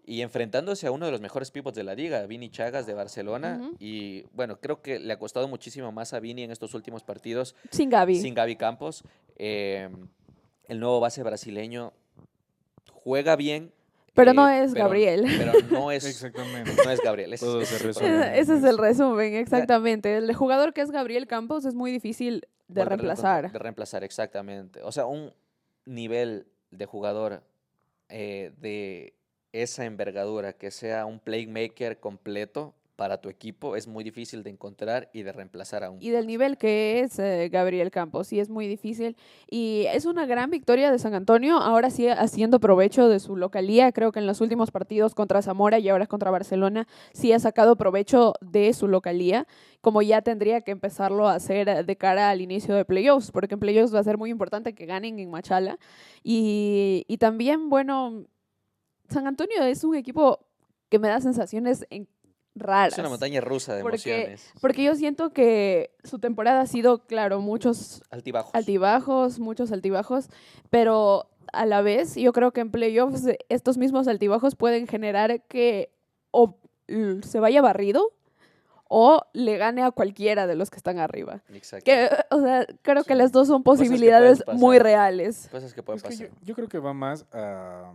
Y enfrentándose a uno de los mejores pivots de la liga, Vini Chagas de Barcelona. Ujú. Y bueno, creo que le ha costado muchísimo más a Vini en estos últimos partidos sin Gaby. sin Gaby Campos. El nuevo base brasileño juega bien. Pero no es Gabriel. Pero no es Exactamente. Gabriel. Todo Ese se es el resume problema. Ese es el resumen, exactamente. El jugador que es Gabriel Campos es muy difícil de Volverlo a reemplazar. De reemplazar, exactamente. O sea, un nivel de jugador de esa envergadura, que sea un playmaker completo, para tu equipo es muy difícil de encontrar y de reemplazar a un. Y del nivel que es Gabriel Campos, sí es muy difícil. Y es una gran victoria de San Antonio, ahora sí haciendo provecho de su localía. Creo que en los últimos partidos contra Zamora y ahora contra Barcelona, sí ha sacado provecho de su localía, como ya tendría que empezarlo a hacer de cara al inicio de playoffs, porque en playoffs va a ser muy importante que ganen en Machala. Y también, bueno, San Antonio es un equipo que me da sensaciones raras. Es una montaña rusa de emociones. Porque yo siento que su temporada ha sido, claro, muchos muchos altibajos, pero a la vez yo creo que en playoffs estos mismos altibajos pueden generar que o se vaya barrido o le gane a cualquiera de los que están arriba. Exacto. Que, o sea, creo que las dos son Cosas que posibilidades pueden muy pasar. reales. Cosas que pueden Es que pasar. yo creo que va más a...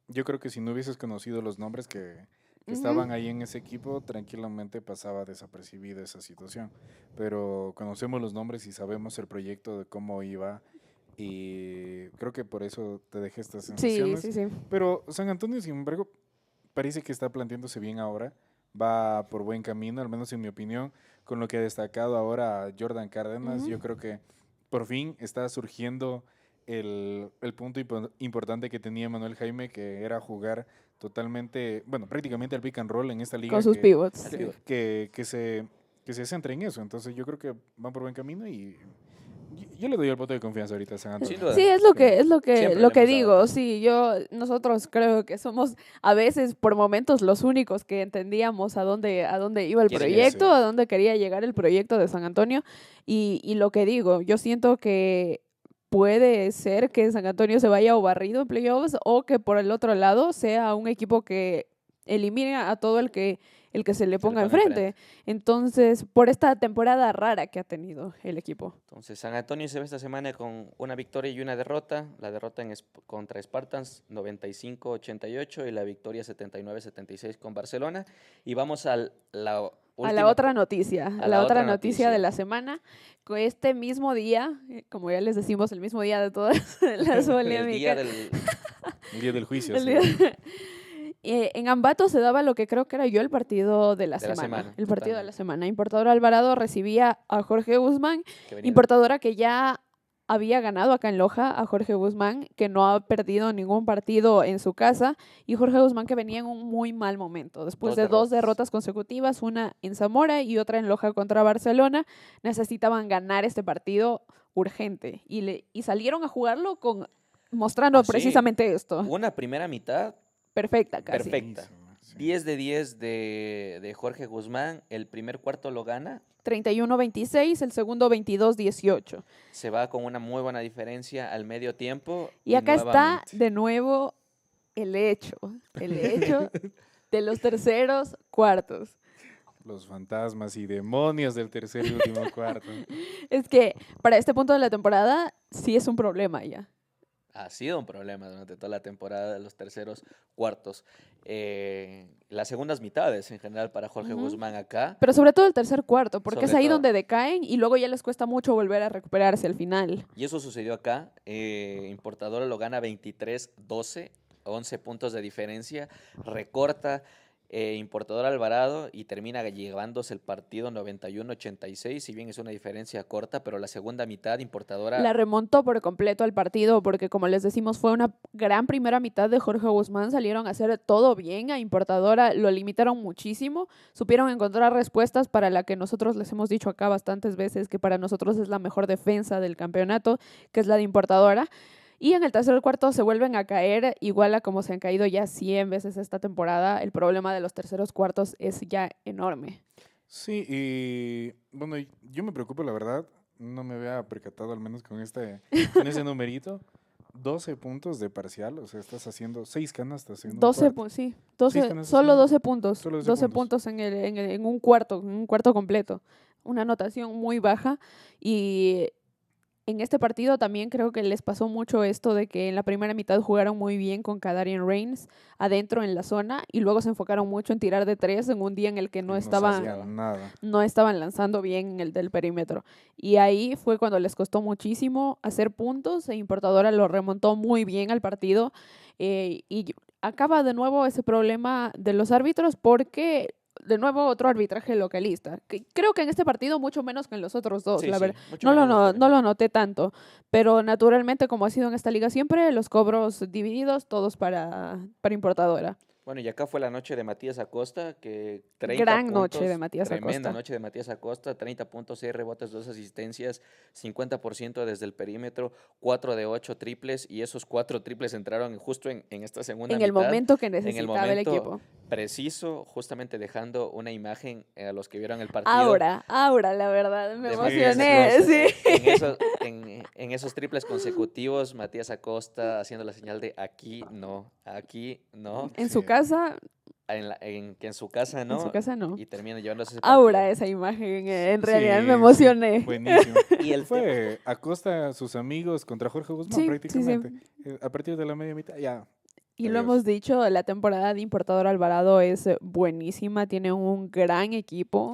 Yo creo que si no hubieses conocido los nombres que Ujú. estaban ahí en ese equipo, tranquilamente pasaba desapercibida esa situación. Pero conocemos los nombres y sabemos el proyecto de cómo iba y creo que por eso te dejé estas Sí, sensaciones. sí, sí. Pero San Antonio, sin embargo, parece que está planteándose bien ahora. Va por buen camino, al menos en mi opinión, con lo que ha destacado ahora Jordan Cárdenas. Ujú. Yo creo que por fin está surgiendo el punto importante que tenía Manuel Jaime, que era jugar totalmente, bueno, prácticamente al pick and roll en esta liga Con sus pivots. Sí. Sí. que se centra en eso. Entonces yo creo que van por buen camino y yo le doy el voto de confianza ahorita a San Antonio. Sin duda. Sí, es lo que Siempre lo le que hemos dado digo. todo. Sí, nosotros creo que somos a veces por momentos los únicos que entendíamos a dónde iba el Sí, proyecto, sí. a dónde quería llegar el proyecto de San Antonio. Y lo que digo, yo siento que puede ser que San Antonio se vaya o barrido en playoffs o que por el otro lado sea un equipo que elimine a todo el que se le ponga enfrente. Entonces, por esta temporada rara que ha tenido el equipo. Entonces, San Antonio se ve esta semana con una victoria y una derrota. La derrota contra Spartans 95-88 y la victoria 79-76 con Barcelona. Y vamos a la A la otra noticia, a la otra noticia de noticia. la semana, que este mismo día, como ya les decimos, el mismo día de todas las el polémicas. día del El día del juicio. El sí. día- en Ambato se daba lo que creo que era yo el partido de la De la semana. semana, El partido de totalmente. la semana. Importadora Alvarado recibía a Jorge Guzmán, que venía importadora que ya había ganado acá en Loja a Jorge Guzmán, que no ha perdido ningún partido en su casa, y Jorge Guzmán que venía en un muy mal momento. Después de dos derrotas consecutivas, una en Zamora y otra en Loja contra Barcelona, necesitaban ganar este partido urgente. Y salieron a jugarlo mostrando Ah, sí. precisamente esto. una primera mitad Perfecta, casi. Perfecta. Buenísimo, sí. 10 de 10 de Jorge Guzmán. El primer cuarto lo gana. 31-26, el segundo 22-18. Se va con una muy buena diferencia al medio tiempo. Y acá está nuevamente. de nuevo el hecho de los terceros cuartos. Los fantasmas y demonios del tercer y último cuarto. Es que para este punto de la temporada sí es un problema ya. Ha sido un problema durante toda la temporada de los terceros cuartos. Las segundas mitades en general para Jorge Ujú. Guzmán acá. Pero sobre todo el tercer cuarto, porque Sobre es ahí todo. donde decaen y luego ya les cuesta mucho volver a recuperarse al final. Y eso sucedió acá. Importadora lo gana 23-12, 11 puntos de diferencia. Recorta Importadora Alvarado y termina llevándose el partido 91-86. Si bien es una diferencia corta, pero la segunda mitad Importadora La remontó por completo al partido porque, como les decimos, fue una gran primera mitad de Jorge Guzmán. Salieron a hacer todo bien. A Importadora lo limitaron muchísimo. Supieron encontrar respuestas para la que nosotros les hemos dicho acá bastantes veces que para nosotros es la mejor defensa del campeonato, que es la de Importadora. Y en el tercer cuarto se vuelven a caer, igual a como se han caído ya 100 veces esta temporada. El problema de los terceros cuartos es ya enorme. Sí, y bueno, yo me preocupo, la verdad. No me había percatado, al menos con ese numerito. 12 puntos de parcial, o sea, estás haciendo 6 canastas en un 12, cuarto. sí, 12, canastas solo en- 12 puntos. solo 12 puntos. puntos en un cuarto completo. Una anotación muy baja. Y en este partido también creo que les pasó mucho esto de que en la primera mitad jugaron muy bien con Kadarian Reigns adentro en la zona y luego se enfocaron mucho en tirar de tres en un día en el que no se estaban hacía nada. no estaban lanzando bien en el del perímetro. Y ahí fue cuando les costó muchísimo hacer puntos e Importadora lo remontó muy bien al partido. Y acaba de nuevo ese problema de los árbitros porque de nuevo otro arbitraje localista. Creo que en este partido mucho menos que en los otros dos, Sí, la sí, verdad. mucho No menos no diferente. lo noté tanto, pero naturalmente, como ha sido en esta liga siempre, los cobros divididos, todos para importadora. Bueno, y acá fue la noche de Matías Acosta, que 30 Gran noche de puntos, Matías tremenda Acosta. noche de Matías Acosta, 30 puntos, 6 rebotes, 2 asistencias, 50% desde el perímetro, 4 de 8 triples, y esos 4 triples entraron justo en esta segunda En el mitad, momento que en el necesitaba el momento equipo. preciso, justamente dejando una imagen a los que vieron el partido Ahora, la verdad, me de Matías sí, emocioné, sí, Acosta. sí. En esos triples consecutivos, Matías Acosta haciendo la señal de aquí no, aquí no, En sí. su casa, que en su casa en su no, casa no. y termina llevándose ese partido. Ahora esa imagen, en realidad me Sí, sí, emocioné. buenísimo. Y el tema, Fue Acosta, sus amigos contra Jorge Guzmán Sí, sí, sí. prácticamente. A partir de la media mitad, ya, Y lo hemos adiós. dicho, la temporada de Importador Alvarado es buenísima, tiene un el único gran equipo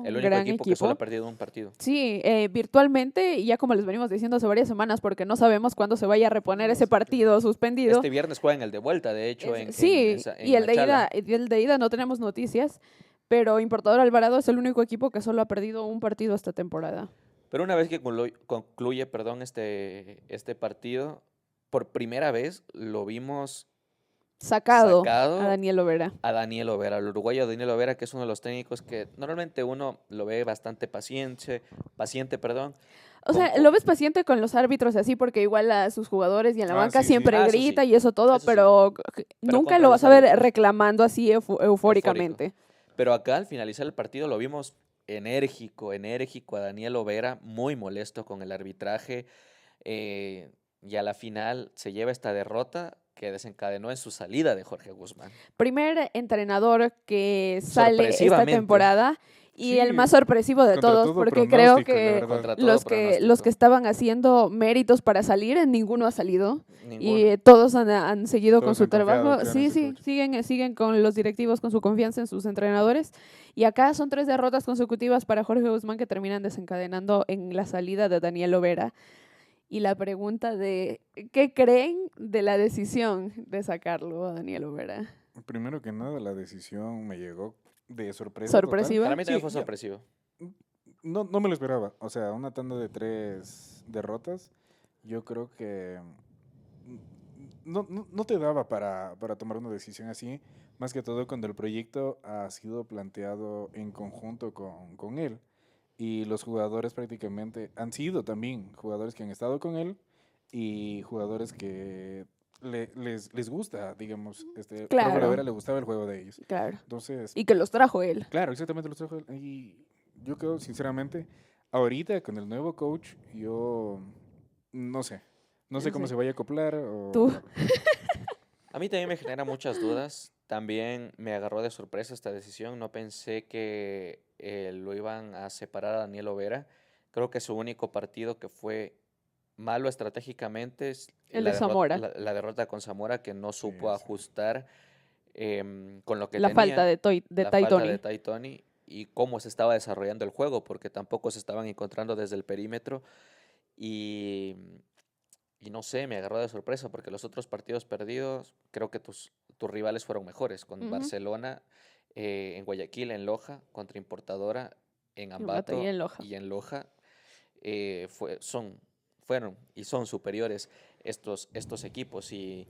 que solo ha equipo. perdido un partido. Sí, virtualmente, y ya como les venimos diciendo hace varias semanas, porque no sabemos cuándo se vaya a reponer No ese sé qué. partido suspendido. Este viernes juegan el de vuelta, de hecho, Sí, y en Machala. el de ida no tenemos noticias, pero Importador Alvarado es el único equipo que solo ha perdido un partido esta temporada. Pero una vez que concluye, este partido, por primera vez lo vimos Sacado a sacado Daniel Overa. a Daniel Overa, al uruguayo Daniel Overa, que es uno de los técnicos que normalmente uno lo ve bastante paciente, perdón, O sea, lo ves paciente con los árbitros así, porque igual a sus jugadores y en la Ah, banca sí, sí. siempre Ah, grita y eso sí, pero pero nunca contra lo los vas a ver árbitros, reclamando así eufórico. eufóricamente. Pero acá al finalizar el partido lo vimos enérgico a Daniel Overa, muy molesto con el arbitraje, y a la final se lleva esta derrota que desencadenó en su salida de Jorge Guzmán. Primer entrenador que sale esta Sorpresivamente, temporada y el Sí, más sorpresivo de contra todos, todo porque creo pronóstico, la que verdad. contra todo los que pronóstico, estaban haciendo méritos para salir, ninguno ha salido. Y ninguno. todos han seguido con Todos su han confiado, trabajo. claro, en Sí, su sí, coach. siguen con los directivos, con su confianza en sus entrenadores. Y acá son 3 derrotas consecutivas para Jorge Guzmán que terminan desencadenando en la salida de Daniel Overa. Y la pregunta de, ¿qué creen de la decisión de sacarlo a Daniel Overa? Primero que nada, la decisión me llegó de sorpresa total. Para ¿Sorpresiva? mí también Sí, fue ya, sorpresivo. no me lo esperaba. O sea, una tanda de 3 derrotas, yo creo que no te daba para tomar una decisión así, más que todo cuando el proyecto ha sido planteado en conjunto con él. Y los jugadores prácticamente han sido también jugadores que han estado con él y jugadores que les gusta, digamos, profe Claro, Lovera le gustaba el juego de ellos. claro. Entonces, Y que los trajo él. claro, exactamente los trajo él. Y yo creo, sinceramente, ahorita con el nuevo coach, yo no sé. No sé No cómo sé. se vaya a acoplar Tú. o... A mí también me genera muchas dudas. También me agarró de sorpresa esta decisión. No pensé que lo iban a separar a Daniel Overa. Creo que su único partido que fue malo estratégicamente es El de Zamora. la derrota con Zamora, que no Sí, supo sí. ajustar con lo que La falta tenía, de la Ty falta de Tony. Ty Tony y cómo se estaba desarrollando el juego, porque tampoco se estaban encontrando desde el perímetro. Y, y no sé, me agarró de sorpresa porque los otros partidos perdidos, creo que tus rivales fueron mejores, con Ujú. Barcelona, en Guayaquil, en Loja, contra Importadora, en En Batalla Ambato en Loja. y en Loja, fueron y son superiores estos equipos. Y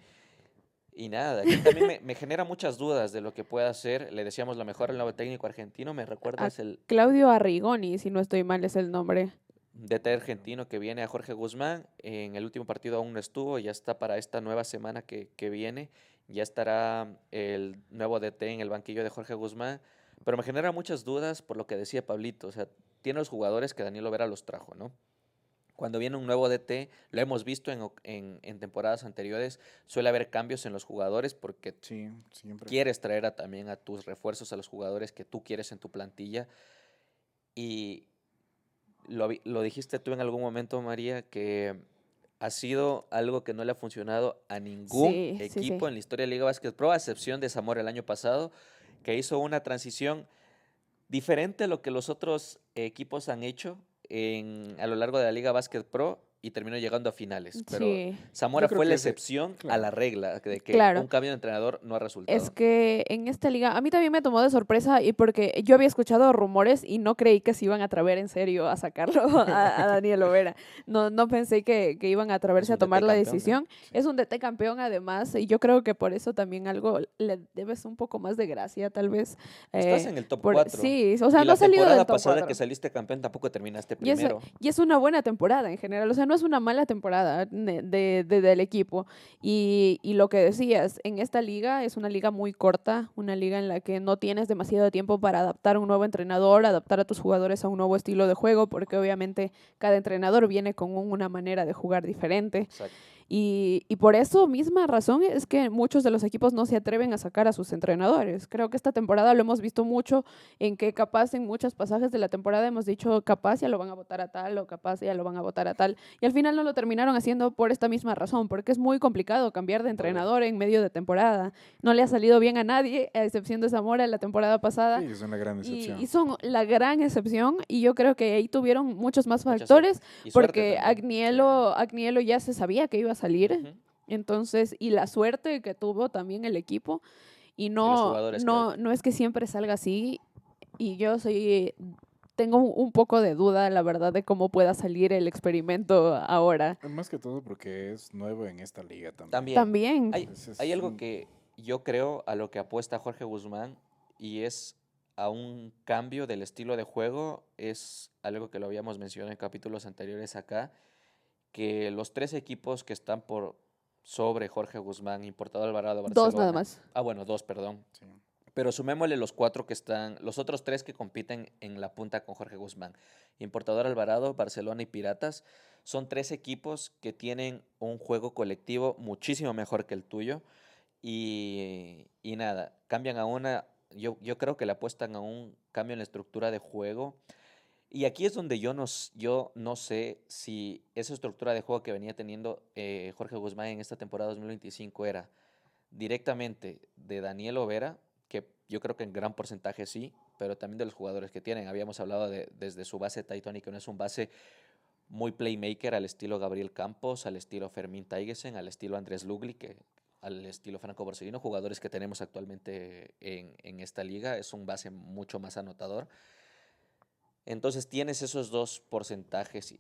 nada, aquí también me genera muchas dudas de lo que pueda hacer. Le decíamos lo mejor al nuevo técnico argentino. ¿Me A recuerdas el Claudio Arrigoni, si no estoy mal, es el nombre. DT argentino que viene a Jorge Guzmán? En el último partido aún no estuvo, ya está para esta nueva semana que viene. Ya estará el nuevo DT en el banquillo de Jorge Guzmán. Pero me genera muchas dudas por lo que decía Pablito. O sea, tiene los jugadores que Daniel Overa los trajo, ¿no? Cuando viene un nuevo DT, lo hemos visto en temporadas anteriores, suele haber cambios en los jugadores porque Sí, siempre. quieres traer también a tus refuerzos, a los jugadores que tú quieres en tu plantilla. Y lo dijiste tú en algún momento, María, que ha sido algo que no le ha funcionado a ningún Sí, sí, sí. equipo en la historia de Liga Básquet Pro, a excepción de Zamora el año pasado, que hizo una transición diferente a lo que los otros equipos han hecho a lo largo de la Liga Básquet Pro y terminó llegando a finales. Pero Sí, Zamora Yo creo fue la que excepción a claro. la regla, de que claro. un cambio de entrenador no ha Es resultado. que en esta liga, a mí también me tomó de sorpresa y porque yo había escuchado rumores y no creí que se iban a atrever en serio a sacarlo a Daniel Overa. No pensé que iban a Es atreverse a un DT tomar la campeón, ¿eh? decisión. Sí. Es un DT campeón además y yo creo que por eso también algo le debes un poco más de gracia tal vez. Estás eh, en el top 4. sí, o sea, Y no ha la salido del temporada top pasada 4. que saliste campeón tampoco terminaste Y es, primero. y es una buena temporada en general, o sea, no es una mala temporada del equipo. Y lo que decías, en esta liga es una liga muy corta, una liga en la que no tienes demasiado tiempo para adaptar a un nuevo entrenador, adaptar a tus jugadores a un nuevo estilo de juego, porque obviamente cada entrenador viene con una manera de jugar diferente. Exacto. Y por eso misma razón es que muchos de los equipos no se atreven a sacar a sus entrenadores. Creo que esta temporada lo hemos visto mucho en que capaz en muchos pasajes de la temporada hemos dicho capaz ya lo van a votar a tal o capaz ya lo van a votar a tal. Y al final no lo terminaron haciendo por esta misma razón, porque es muy complicado cambiar de entrenador en medio de temporada. No le ha salido bien a nadie, a excepción de Zamora en la temporada pasada. Sí, es una gran excepción. Y son la gran excepción y yo creo que ahí tuvieron muchos más Mucha factores suerte. Y suerte porque también. Agnielo ya se sabía que iba a salir, Ujú. entonces, y la suerte que tuvo también el equipo, y Y los jugadores que... no es que siempre salga así, y tengo un poco de duda, la verdad, de cómo pueda salir el experimento ahora. Más que todo porque es nuevo en esta liga también. También. También, Hay, Ese es hay algo un- que yo creo a lo que apuesta Jorge Guzmán y es a un cambio del estilo de juego. Es algo que lo habíamos mencionado en capítulos anteriores acá, que los 3 equipos que están por sobre Jorge Guzmán, Importado Alvarado, dos nada Barcelona. más. Ah, bueno, 2, perdón. sí. Pero sumémosle los 4 que están, los otros 3 que compiten en la punta con Jorge Guzmán. Importador Alvarado, Barcelona y Piratas. Son 3 equipos que tienen un juego colectivo muchísimo mejor que el tuyo. Y nada, cambian a una, yo creo que le apuestan a un cambio en la estructura de juego. Y aquí es donde yo no sé si esa estructura de juego que venía teniendo Jorge Guzmán en esta temporada 2025 era directamente de Daniel Overa, que yo creo que en gran porcentaje sí, pero también de los jugadores que tienen. Habíamos hablado desde su base Titoni, que no es un base muy playmaker al estilo Gabriel Campos, al estilo Fermín Taiguesen, al estilo Andrés Lugli, al estilo Franco Borsellino, jugadores que tenemos actualmente en esta liga. Es un base mucho más anotador. Entonces tienes esos 2 porcentajes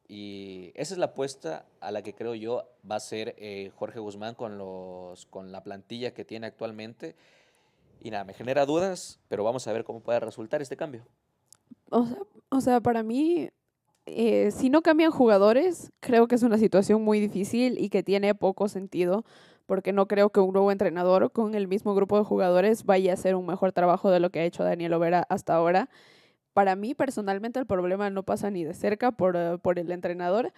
y esa es la apuesta a la que creo yo va a ser Jorge Guzmán con la plantilla que tiene actualmente. Y nada, me genera dudas, pero vamos a ver cómo puede resultar este cambio. O sea, para mí, si no cambian jugadores, creo que es una situación muy difícil y que tiene poco sentido, porque no creo que un nuevo entrenador con el mismo grupo de jugadores vaya a hacer un mejor trabajo de lo que ha hecho Daniel Overa hasta ahora. Para mí, personalmente, el problema no pasa ni de cerca por el entrenador.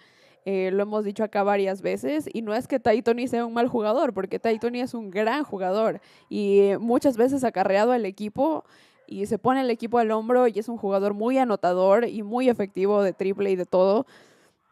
Lo hemos dicho acá varias veces, y no es que Tony sea un mal jugador, porque Tony es un gran jugador y muchas veces ha acarreado al equipo y se pone el equipo al hombro y es un jugador muy anotador y muy efectivo de triple y de todo.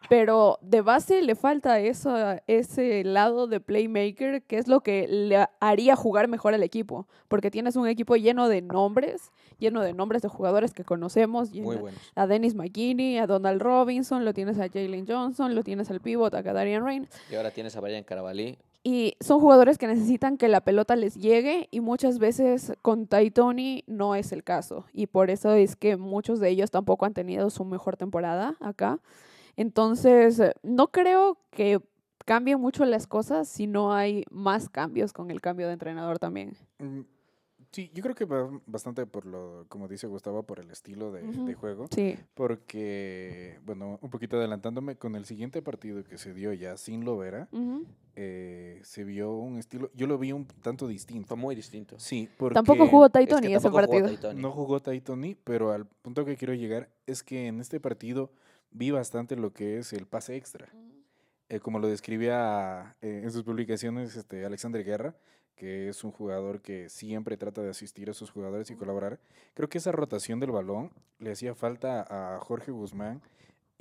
Pero de base le falta ese lado de playmaker, que es lo que le haría jugar mejor al equipo. Porque tienes un equipo lleno de nombres de jugadores que conocemos. Muy buenos. A Dennis McKinney, a Donald Robinson, lo tienes a Jalen Johnson, lo tienes al pivot, a Darian Rain. Y ahora tienes a Brian Carabalí. Y son jugadores que necesitan que la pelota les llegue y muchas veces con Tony no es el caso. Y por eso es que muchos de ellos tampoco han tenido su mejor temporada acá. Entonces, no creo que cambien mucho las cosas si no hay más cambios con el cambio de entrenador también. Mm, Sí, yo creo que va bastante como dice Gustavo, por el estilo de juego. Sí. Porque, bueno, un poquito adelantándome, con el siguiente partido que se dio ya sin Lovera, Ujú. se vio un estilo, yo lo vi un tanto distinto. Fue muy distinto. Sí, porque Tampoco jugó Es que Tony ese tampoco jugó partido. Tony. no jugó Tony, pero al punto que quiero llegar es que en este partido vi bastante lo que es el pase extra. Como lo describía en sus publicaciones Alexander Guerra, que es un jugador que siempre trata de asistir a sus jugadores y colaborar. Creo que esa rotación del balón le hacía falta a Jorge Guzmán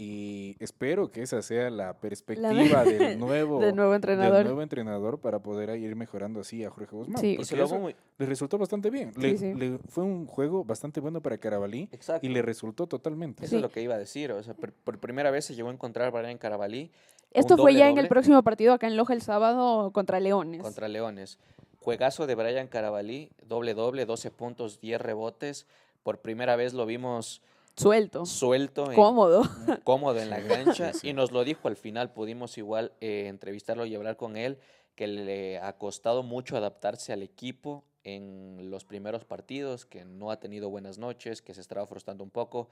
Y espero que esa sea la perspectiva del nuevo, Del nuevo del entrenador. nuevo entrenador para poder ir mejorando así a Jorge Guzmán. Sí. Y Porque se lo hago eso muy... le resultó bastante bien. Sí. Fue un juego bastante bueno para Carabalí Exacto. y le resultó totalmente. Eso Sí. es lo que iba a decir. O sea, por primera vez se llegó a encontrar Brian Carabalí. Esto un fue ya en el doble-doble próximo partido acá en Loja el sábado contra Leones. contra Leones. Juegazo de Brian Carabalí, doble-doble, 12 puntos, 10 rebotes. Por primera vez lo vimos Suelto. suelto, Cómodo. cómodo en la cancha, Sí, sí. y nos lo dijo al final. Pudimos igual entrevistarlo y hablar con él, que le ha costado mucho adaptarse al equipo en los primeros partidos, que no ha tenido buenas noches, que se estaba frustrando un poco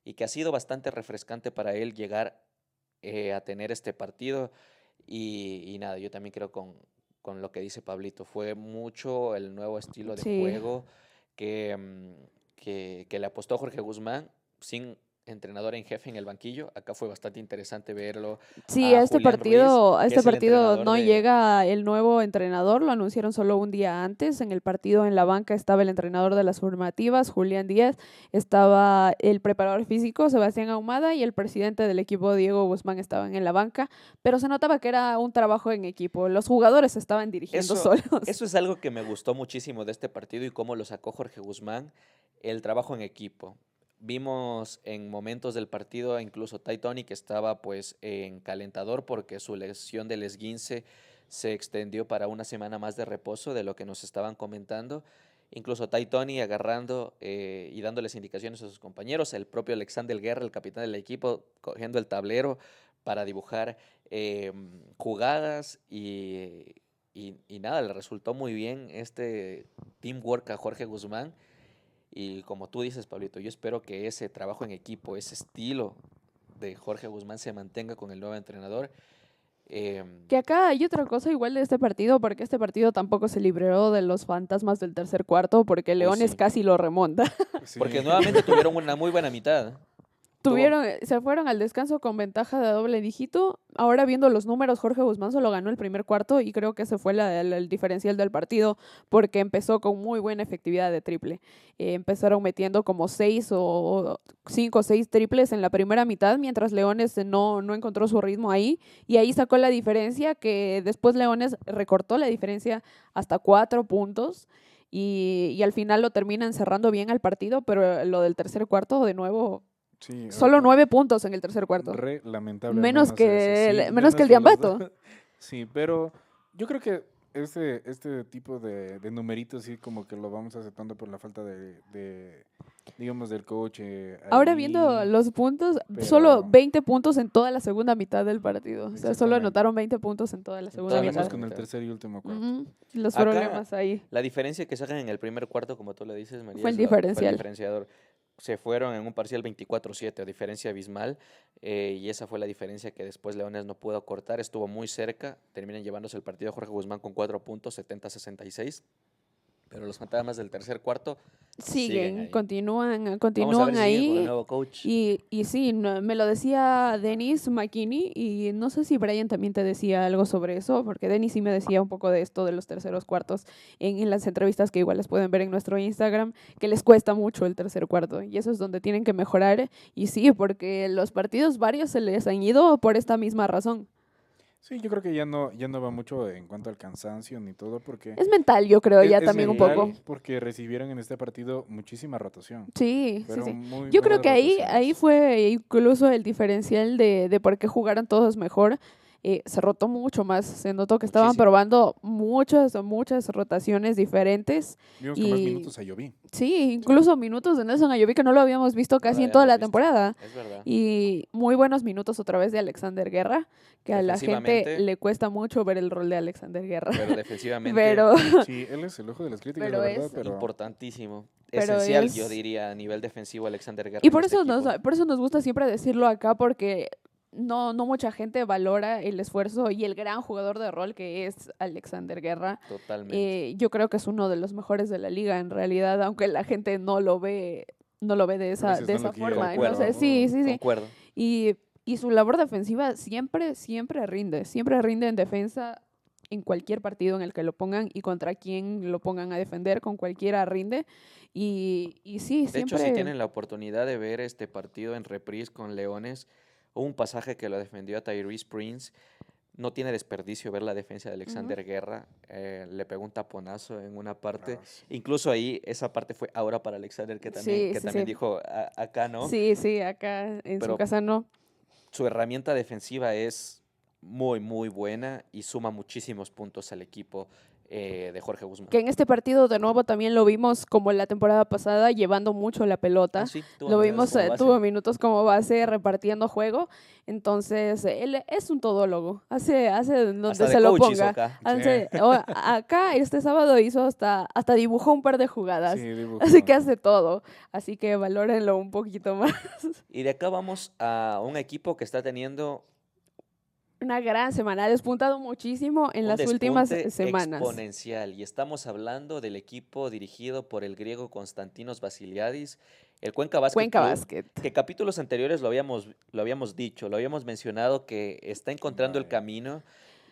y que ha sido bastante refrescante para él llegar a tener este partido. Y nada, yo también creo con lo que dice Pablito, fue mucho el nuevo estilo de Sí. juego que le apostó Jorge Guzmán sin entrenador en jefe en el banquillo. Acá fue bastante interesante verlo. Sí, a a este Julián partido, Ruiz, que es el entrenador no de... llega el nuevo entrenador, lo anunciaron solo un día antes. En el partido en la banca estaba el entrenador de las formativas, Julián Díaz, estaba el preparador físico, Sebastián Ahumada, y el presidente del equipo, Diego Guzmán, estaban en la banca, pero se notaba que era un trabajo en equipo. Los jugadores se estaban dirigiendo solos. Eso es algo que me gustó muchísimo de este partido y cómo lo sacó Jorge Guzmán, el trabajo en equipo. Vimos en momentos del partido incluso Ty Tony, que estaba pues en calentador porque su lesión del esguince se extendió para una semana más de reposo, de lo que nos estaban comentando. Incluso Ty Tony agarrando y dándoles indicaciones a sus compañeros. El propio Alexander Guerra, el capitán del equipo, cogiendo el tablero para dibujar jugadas y nada, le resultó muy bien este teamwork a Jorge Guzmán. Y como tú dices, Pablito, yo espero que ese trabajo en equipo, ese estilo de Jorge Guzmán se mantenga con el nuevo entrenador. Que acá hay otra cosa igual de este partido, porque este partido tampoco se libró de los fantasmas del tercer cuarto, porque Leones sí. casi lo remonta. Sí. Porque nuevamente tuvieron una muy buena mitad. Se fueron al descanso con ventaja de doble dígito. Ahora viendo los números, Jorge Guzmán solo ganó el primer cuarto y creo que ese fue el diferencial del partido, porque empezó con muy buena efectividad de triple. Empezaron metiendo como 5 o 6 triples en la primera mitad, mientras Leones no encontró su ritmo ahí, y ahí sacó la diferencia, que después Leones recortó la diferencia hasta 4 puntos. Y al final lo terminan cerrando bien al partido, pero lo del tercer cuarto, de nuevo, Sí, solo 9 puntos en el tercer cuarto. Re lamentable. Menos que el los Diambato. dos. Sí, pero yo creo que este tipo de numeritos sí como que lo vamos aceptando por la falta digamos, del coach. Ahora ahí, viendo los puntos, pero- solo 20 puntos en toda la segunda mitad del partido. O sea, solo Exactamente. anotaron 20 puntos en toda la segunda toda la mitad. Seguimos con el tercer y último cuarto. Ujú. Los Acá, problemas ahí. La diferencia que sacan en el primer cuarto, como tú le dices, María, Fue el es fue el diferencial. diferenciador. Se fueron en un parcial 24-7, diferencia abismal, y esa fue la diferencia que después Leones no pudo cortar. Estuvo muy cerca, terminan llevándose el partido Jorge Guzmán con 4 puntos, 70-66. Pero los fantasmas del tercer cuarto siguen ahí. Continúan Vamos a ver si siguen con el ahí. nuevo coach. Y sí, me lo decía Denis McKinney, y no sé si Brian también te decía algo sobre eso, porque Denis sí me decía un poco de esto de los terceros cuartos en las entrevistas, que igual las pueden ver en nuestro Instagram, que les cuesta mucho el tercer cuarto, y eso es donde tienen que mejorar. Y sí, porque los partidos varios se les han ido por esta misma razón. Sí, yo creo que ya no va mucho en cuanto al cansancio ni todo, porque Es mental, yo creo, ya es también un mental, poco. porque recibieron en este partido muchísima rotación. Sí, sí, Fueron sí. muy Yo creo buenas que ahí rotaciones. fue incluso el diferencial de por qué jugaron todos mejor. Se rotó mucho más, se notó que estaban Muchísimo. probando muchas rotaciones diferentes. Vimos con más Y minutos a Lloví. sí, incluso minutos de Nelson Ayoví, que no lo habíamos visto No lo casi en toda habíamos la visto. temporada. Es verdad. Y muy buenos minutos otra vez de Alexander Guerra, que a la gente Defensivamente. le cuesta mucho ver el rol de Alexander Guerra. Pero defensivamente, Pero, Sí, él es el ojo de las críticas, Pero la verdad, es pero importantísimo. Pero Esencial, es- yo diría, a nivel defensivo, Alexander Guerra. y en por este eso, equipo. por eso nos gusta siempre decirlo acá, porque no mucha gente valora el esfuerzo y el gran jugador de rol que es Alexander Guerra. Totalmente. Yo creo que es uno de los mejores de la liga en realidad, aunque la gente no lo ve de esa, veces de no esa lo quiere forma. Concuerdo. Entonces, sí. Concuerdo. Y su labor defensiva siempre rinde en defensa en cualquier partido en el que lo pongan y contra quien lo pongan a defender, con cualquiera rinde. Y sí, De hecho, siempre... si tienen la oportunidad de ver este partido en reprise con Leones, Hubo un pasaje que lo defendió a Tyrese Prince. No tiene desperdicio ver la defensa de Alexander Guerra. Le pegó un taponazo en una parte. Sí. Incluso ahí, esa parte fue ahora para Alexander, que también, Sí. dijo acá, ¿no? Sí, acá en su Pero casa no. su herramienta defensiva es muy, muy buena y suma muchísimos puntos al equipo de Jorge Guzmán. Que en este partido de nuevo también lo vimos como en la temporada pasada, llevando mucho la pelota. Sí, Lo vimos, tuvo minutos como base repartiendo juego. Entonces, él es un todólogo. Hace donde Hasta se de lo coach hizo ponga. acá. Acá este sábado hizo hasta dibujó un par de jugadas. Sí, dibujó. Así que hace todo. Así que valórenlo un poquito más. Y de acá vamos a un equipo que está teniendo Una gran semana. Ha despuntado muchísimo en un las últimas despunte semanas. exponencial. Y estamos hablando del equipo dirigido por el griego Konstantinos Vasiliadis, el Cuenca Basket Cuenca Club, Basket. que capítulos anteriores lo habíamos dicho, lo habíamos mencionado, que está encontrando el Vaya. camino.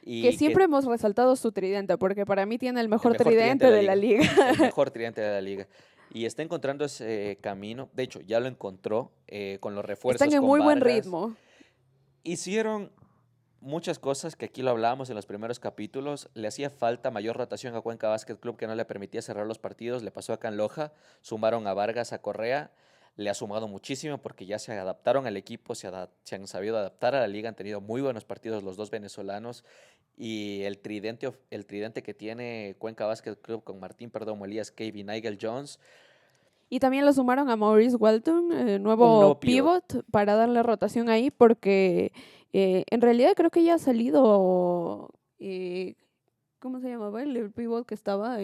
Y Que siempre hemos resaltado su tridente, porque para mí tiene el mejor, mejor tridente de la liga. el mejor tridente de la liga. Y está encontrando ese camino. De hecho, ya lo encontró con los refuerzos. Están en con muy buen Vargas. ritmo. Hicieron muchas cosas que aquí lo hablábamos en los primeros capítulos. Le hacía falta mayor rotación a Cuenca Basket Club, que no le permitía cerrar los partidos. Le pasó acá en Loja. Sumaron a Vargas, a Correa. Le ha sumado muchísimo porque ya se adaptaron al equipo, se han sabido adaptar a la liga. Han tenido muy buenos partidos los dos venezolanos. Y el tridente que tiene Cuenca Basket Club con Martín Perdomo, Elías Cave y Nigel Jones. Y también lo sumaron a Maurice Walton, nuevo nuevo pivot, para darle rotación ahí, porque en realidad creo que ya ha salido, ¿cómo se llamaba el pivot que estaba?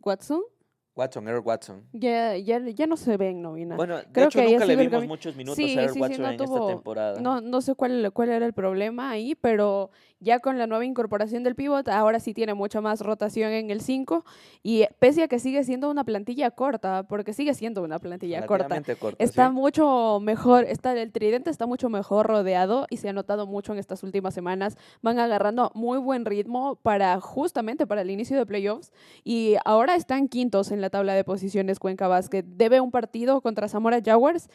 Watson. Eric Watson. Ya no se ve en nómina. Bueno, de Creo hecho que haya nunca le sido el vimos cami- muchos minutos Sí, a Eric sí, Watson no en esta tuvo- temporada. No sé cuál era el problema ahí, pero ya con la nueva incorporación del pivot, ahora sí tiene mucha más rotación en el 5, y pese a que sigue siendo una plantilla corta, porque sigue siendo una plantilla corta, Relativamente corta, está ¿sí? mucho mejor, el tridente está mucho mejor rodeado y se ha notado mucho en estas últimas semanas. Van agarrando muy buen ritmo justamente para el inicio de playoffs, y ahora están quintos en la tabla de posiciones Cuenca Basket. Debe un partido contra Zamora Jaguars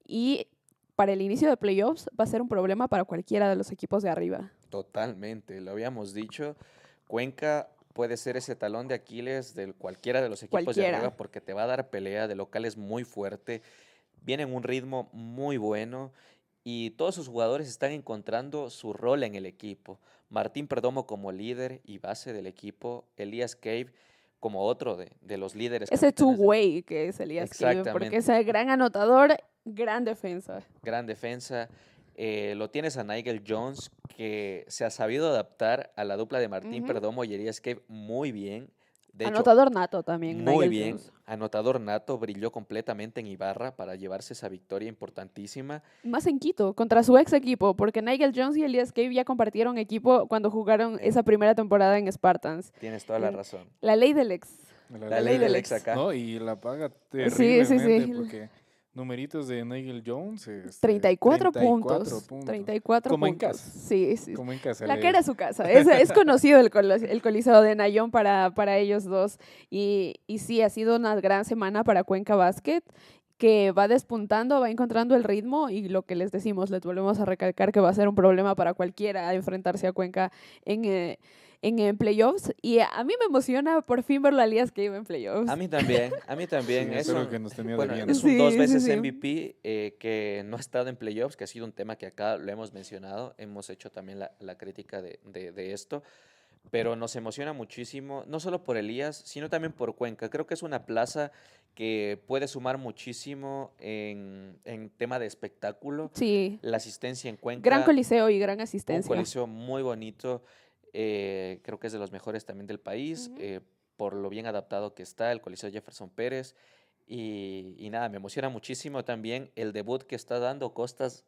y para el inicio de playoffs va a ser un problema para cualquiera de los equipos de arriba. Totalmente, lo habíamos dicho. Cuenca puede ser ese talón de Aquiles de cualquiera de los equipos de Cualquiera. arriba porque te va a dar pelea, de local es muy fuerte, viene en un ritmo muy bueno y todos sus jugadores están encontrando su rol en el equipo. Martín Perdomo como líder y base del equipo, Elías Cave como otro de los líderes. Ese capitanes de- two-way que es Elías Cave, porque Exactamente. es el gran anotador, gran defensa. Gran defensa. Lo tienes a Nigel Jones, que se ha sabido adaptar a la dupla de Martín Ujú. Perdomo y Elías Cave muy bien. De hecho, Anotador nato también, muy Nigel bien. Jones. Anotador nato, brilló completamente en Ibarra para llevarse esa victoria importantísima. Más en Quito, contra su ex equipo, porque Nigel Jones y Elías Cave ya compartieron equipo cuando jugaron esa primera temporada en Spartans. Tienes toda la El- razón. La ley del ex. La ley del ex acá. No, y la paga Sí, sí, terriblemente sí. porque numeritos de Nigel Jones. 34 puntos. 34 Como en puntos. casa. Sí. Como en casa. La le- que era su casa. Es conocido el Coliseo de Nayón para ellos dos. Y sí, ha sido una gran semana para Cuenca Basket, que va despuntando, va encontrando el ritmo, y lo que les decimos, les volvemos a recalcar que va a ser un problema para cualquiera enfrentarse a Cuenca en playoffs. Y a mí me emociona por fin verlo a Elías Cave en playoffs. A mí también, a mí también. Sí, es eso es lo un- que nos tenía bueno, debiendo. es un Sí, dos sí, veces sí. MVP que no ha estado en playoffs, que ha sido un tema que acá lo hemos mencionado. Hemos hecho también la crítica de esto. Pero nos emociona muchísimo, no solo por Elías, sino también por Cuenca. Creo que es una plaza que puede sumar muchísimo en tema de espectáculo. Sí. La asistencia en Cuenca. Gran coliseo y gran Un asistencia. coliseo muy bonito. Creo que es de los mejores también del país. Ujú. Por lo bien adaptado que está el Coliseo Jefferson Pérez. Y nada, me emociona muchísimo también el debut que está dando Costas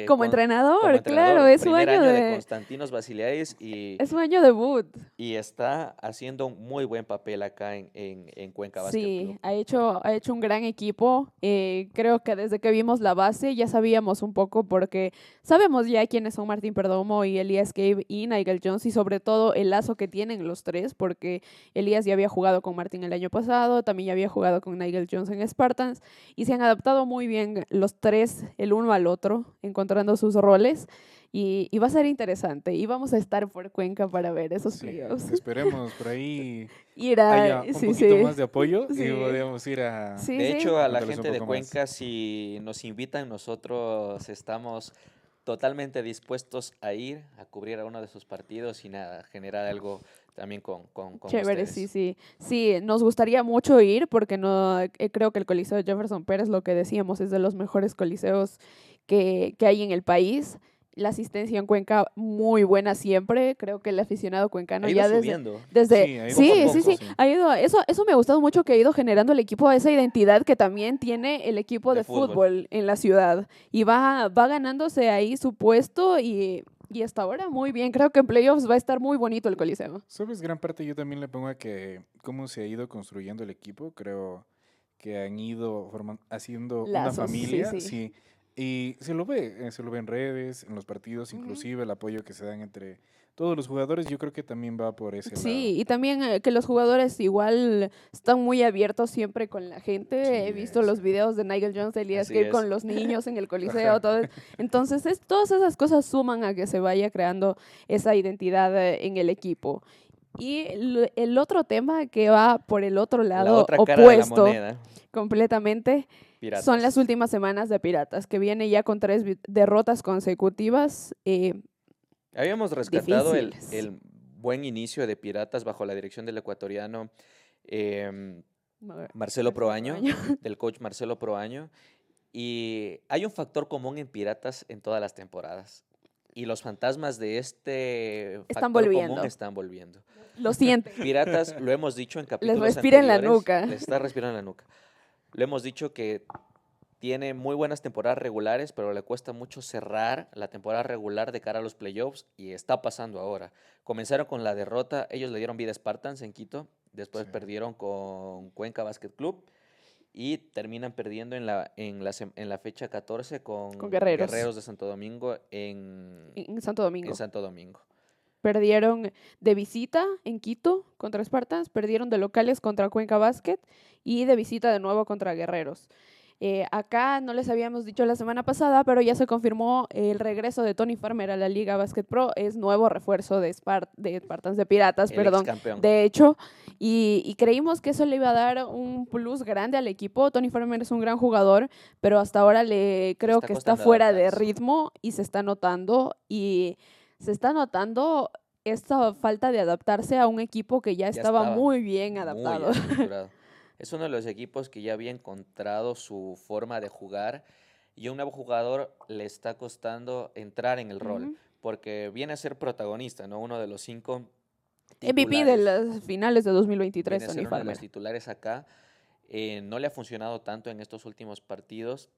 Como entrenador, como claro, es su Primer año de de Konstantinos Vasiliadis es su año debut. y está haciendo un muy buen papel acá en Cuenca Basket Sí, Club. ha hecho un gran equipo. Creo que desde que vimos la base ya sabíamos un poco, porque sabemos ya quiénes son Martín Perdomo y Elías Cave y Nigel Jones, y sobre todo el lazo que tienen los tres, porque Elías ya había jugado con Martín el año pasado, también ya había jugado con Nigel Jones Lions en Spartans, y se han adaptado muy bien los tres, el uno al otro, encontrando sus roles, y va a ser interesante, y vamos a estar por Cuenca para ver esos Sí, playoffs. esperemos por ahí Ir a, haya un sí, poquito sí, más de apoyo y sí, podemos ir a sí, De sí. hecho, a la contarles un gente de poco más. Cuenca, si nos invitan, nosotros estamos totalmente dispuestos a ir a cubrir a uno de sus partidos y nada, generar algo también con Chévere, ustedes. sí, nos gustaría mucho ir porque no creo que el Coliseo Jefferson Pérez, lo que decíamos, es de los mejores coliseos que hay en el país. La asistencia en Cuenca muy buena siempre. Creo que el aficionado cuencano Ha ido ya subiendo. Sí, ha ido poco a sí, poco. sí, ha ido, eso me ha gustado mucho, que ha ido generando el equipo esa identidad que también tiene el equipo De de fútbol. fútbol en la ciudad. Y va ganándose ahí su puesto y hasta ahora muy bien. Creo que en playoffs va a estar muy bonito el Coliseo. Sabes, gran parte yo también le pongo a que cómo se ha ido construyendo el equipo. Creo que han ido haciendo una Lazos, sí, familia, sí. sí. Y se lo ve en redes, en los partidos, Ujú. inclusive el apoyo que se dan entre todos los jugadores, yo creo que también va por ese lado. Sí, y también que los jugadores igual están muy abiertos siempre con la gente. Sí, He visto los videos de Nigel Jones, Elías Así que es. con los niños en el Coliseo, Ajá. todo. Entonces, todas esas cosas suman a que se vaya creando esa identidad en el equipo. Y el otro tema que va por el otro La lado otra cara de la opuesto moneda, completamente Piratas. son las últimas semanas de Piratas, que viene ya con 3 derrotas consecutivas. Habíamos rescatado Difíciles. el buen inicio de Piratas bajo la dirección del ecuatoriano Marcelo Proaño, del coach Marcelo Proaño. Y hay un factor común en Piratas en todas las temporadas. Y los fantasmas de este Están factor volviendo. común están volviendo. Lo sienten. Piratas, lo hemos dicho en capítulos respira en la anteriores, nuca. les está respirando en la nuca. Lo hemos dicho que tiene muy buenas temporadas regulares, pero le cuesta mucho cerrar la temporada regular de cara a los playoffs y está pasando ahora. Comenzaron con la derrota, ellos le dieron vida a Spartans en Quito, después Sí. perdieron con Cuenca Basket Club y terminan perdiendo en la fecha 14 con Guerreros. de Santo Domingo en Santo Domingo. Santo Domingo. Perdieron de visita en Quito contra Spartans, perdieron de locales contra Cuenca Basket y de visita de nuevo contra Guerreros. Acá no les habíamos dicho la semana pasada, pero ya se confirmó el regreso de Tony Farmer a la Liga Basket Pro. Es nuevo refuerzo de Spartans, de Piratas, El perdón. excampeón. De hecho, y creímos que eso le iba a dar un plus grande al equipo. Tony Farmer es un gran jugador, pero hasta ahora creo está que está costando fuera de adaptarse. ritmo y se está notando. Y se está notando esta falta de adaptarse a un equipo que ya estaba muy bien adaptado. Muy estructurado. Es uno de los equipos que ya había encontrado su forma de jugar y a un nuevo jugador le está costando entrar en el rol, Ujú. porque viene a ser protagonista, ¿no? Uno de los 5 MVP de titulares. las finales de 2023, Viene a Tony ser uno de Farmer. los titulares acá. No le ha funcionado tanto en estos últimos partidos,